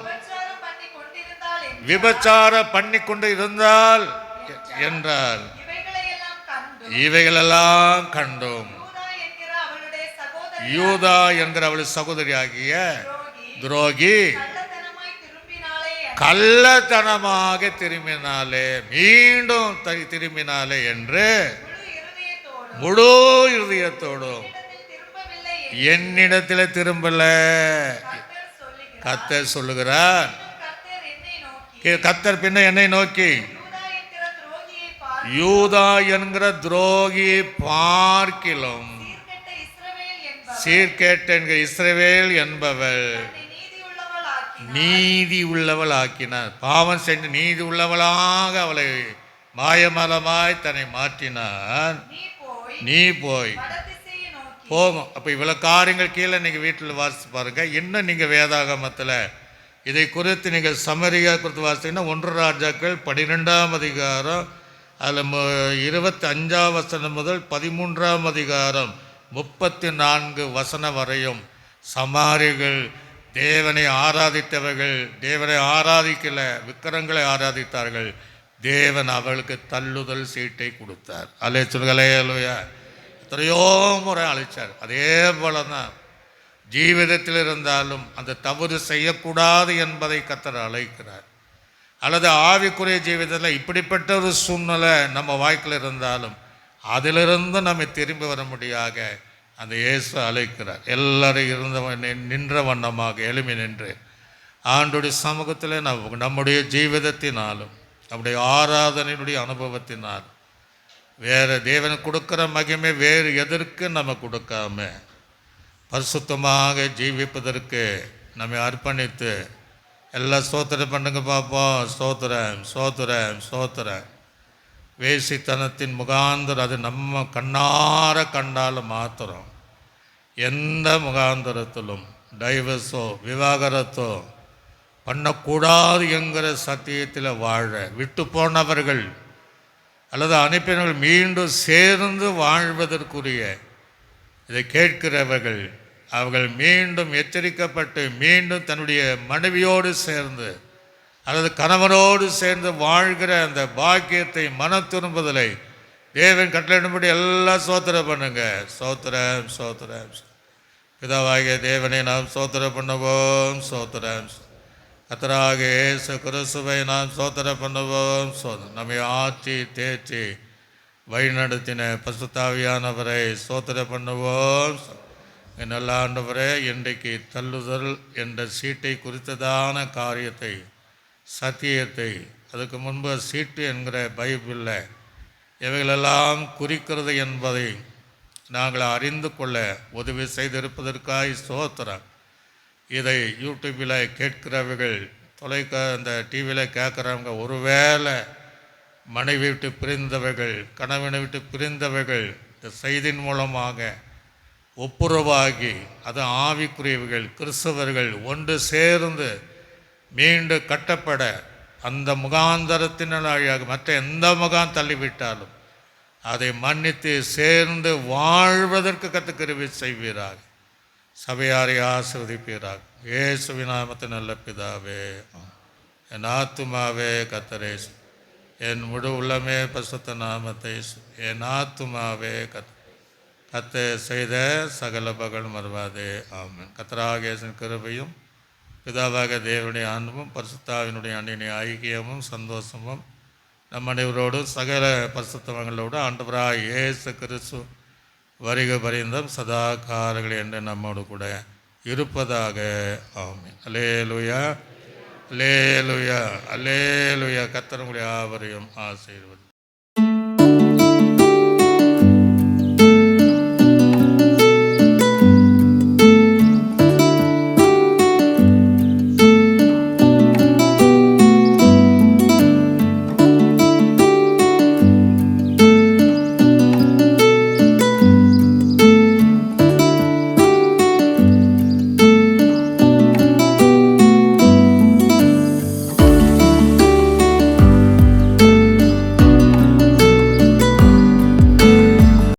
Speaker 1: விபச்சார பண்ணி கொண்டு இருந்தால் என்றால் இவைகளெல்லாம் கண்டோம். யூதா என்கிற அவளுடைய சகோதரி ஆகிய துரோகி கள்ளத்தனமாக திரும்பினாலே, மீண்டும் திரும்பினாலே என்று முழு இருதயத்தோடும் என்னிடத்தில் திரும்பல கர்த்தர் சொல்லுகிறார். கர்த்தர் பின்ன என்னை நோக்கி, யூதா என்கிற துரோகி பார்க்கிலும் சீர்கேட்ட என்கிற இஸ்ரவேல் என்பவள் நீதி உள்ளவள் ஆக்கினார். பாவம் சென்று நீதி உள்ளவளாக அவளை மாயமலமாய் தன்னை மாற்றினார். நீ போய் போகும். அப்போ இவ்வளோ காரியங்கள் கீழே நீங்கள் வீட்டில் வாசித்து பாருங்கள். இன்னும் நீங்கள் வேதாகமத்தில் இதை குறித்து நீங்கள் சமரியா குறித்து வாசித்தீங்கன்னா 1 ராஜாக்கள் 12ஆம் அதிகாரம் அதில் 25ஆம் வசனம் முதல் 13ஆம் அதிகாரம் 34 வசனம் வரையும் சமாரிகள் தேவனை ஆராதித்தவர்கள் தேவனை ஆராதிக்கல, விக்கிரங்களை ஆராதித்தார்கள். தேவன் அவளுக்கு தள்ளுதல் சீட்டை கொடுத்தார். அல்லேலூயா. எத்தனையோ முறை அழைச்சார். அதே போல தான் ஜீவிதத்தில் இருந்தாலும் அந்த தவறு செய்யக்கூடாது என்பதை கர்த்தர் அழைக்கிறார். அல்லது ஆவிக்குரிய ஜீவிதத்தில் இப்படிப்பட்ட ஒரு சூழ்நிலை நம்ம வாழ்க்கையில் இருந்தாலும் அதிலிருந்து நம்ம திரும்பி வர முடியாக அந்த இயேசு அழைக்கிறார். எல்லாரும் நின்ற வண்ணமாக எழுமி நின்று ஆண்டுடைய சமூகத்தில் நம்முடைய ஜீவிதத்தினாலும் நம்முடைய ஆராதனையினுடைய அனுபவத்தினால் வேறு தேவன் கொடுக்குற மகிமை வேறு எதற்கு நம்ம கொடுக்காம பரிசுத்தமாக ஜீவிப்பதற்கு நம்ம அர்ப்பணித்து எல்லாம் ஸ்தோத்திரம் பண்ணுங்க பார்ப்போம். ஸ்தோத்திரம் ஸ்தோத்திரம் ஸ்தோத்திரம். வேசித்தனத்தின் முகாந்தரம் அது நம்ம கண்ணார கண்டாலும் மாத்திரம் எந்த முகாந்தரத்திலும் டைவர்ஸோ விவாகரத்தோ பண்ணக்கூடாது என்கிற சத்தியத்தில் வாழ விட்டு போனவர்கள் அல்லது அனுப்பினவர்கள் மீண்டும் சேர்ந்து வாழ்வதற்குரிய இதை கேட்கிறவர்கள் அவர்கள் மீண்டும் எச்சரிக்கப்பட்டு மீண்டும் தன்னுடைய மனைவியோடு சேர்ந்து அல்லது கணவனோடு சேர்ந்து வாழ்கிற அந்த பாக்கியத்தை மன திரும்புதலை தேவன் கட்டளையிடும்படி எல்லாம் ஸ்தோத்திரம் பண்ணுங்க. ஸ்தோத்திரம் ஸ்தோத்திரம். பிதாவாகிய தேவனை நாம் ஸ்தோத்திரம் பண்ணுவோம். ஸ்தோத்திரம். கர்த்தராக இயேசு கிறிஸ்துவை நாம் ஸ்தோத்திரம் பண்ணுவோம். நம்மை ஆற்றி தேற்றி வழிநடத்தின பசுத்தாவியானவரை ஸ்தோத்திர பண்ணுவோம். நல்ல ஆண்டவரே, இன்றைக்கு தள்ளுதல் என்ற சீட்டை குறித்ததான காரியத்தை, சத்தியத்தை, அதுக்கு முன்பு சீட்டு என்கிற பைபிளில் இவைகளெல்லாம் குறிக்கிறது என்பதை நாங்கள் அறிந்து கொள்ள உதவி செய்திருப்பதற்காக ஸ்தோத்திரம். இதை யூடியூப்பில் கேட்கிறவர்கள், இந்த டிவியில் கேட்குறவங்க, ஒருவேளை மனைவி விட்டு பிரிந்தவர்கள், கணவனை விட்டு பிரிந்தவர்கள் இந்த செய்தியின் மூலமாக ஒப்புரவாகி, அது ஆவிக்குரியவர்கள் கிறிஸ்தவர்கள் ஒன்று சேர்ந்து மீண்டு கட்டப்பட, அந்த முகாந்தரத்தினாக மற்ற எந்த முகாம் தள்ளிவிட்டாலும் அதை மன்னித்து சேர்ந்து வாழ்வதற்கு கற்றுக்கிருவி செய்வீராக. சபையாரை ஆசீர்வதிப்பீராக. இயேசுவின் நாமத்தில் நல்ல பிதாவே. என் ஆத்துமாவே கர்த்தரை, என் முழு உள்ளமே பரிசுத்த நாமத்தை, என் ஆத்துமாவே கர்த்தர் செய்த சகல பகல் மறவாதே. ஆமென். கர்த்தராகிய இயேசுவின் கிருபையும் பிதாவாக தேவனுடைய அன்பும் பரிசுத்தாவினுடைய அன்பின் ஐக்கியமும் சந்தோஷமும் நம் அனைவரோடும் சகல பரிசுத்தவங்களோடு ஆண்டவராக இயேசு கிறிஸ்து வருகை பரிந்தும் சதா காலங்கள் என்று நம்மோடு கூட இருப்பதாக. ஆமென். அல்லேலூயா, அல்லேலூயா, அல்லேலூயா. கர்த்தர் உங்களை யாவரையும் ஆசீர்வதிப்பார்.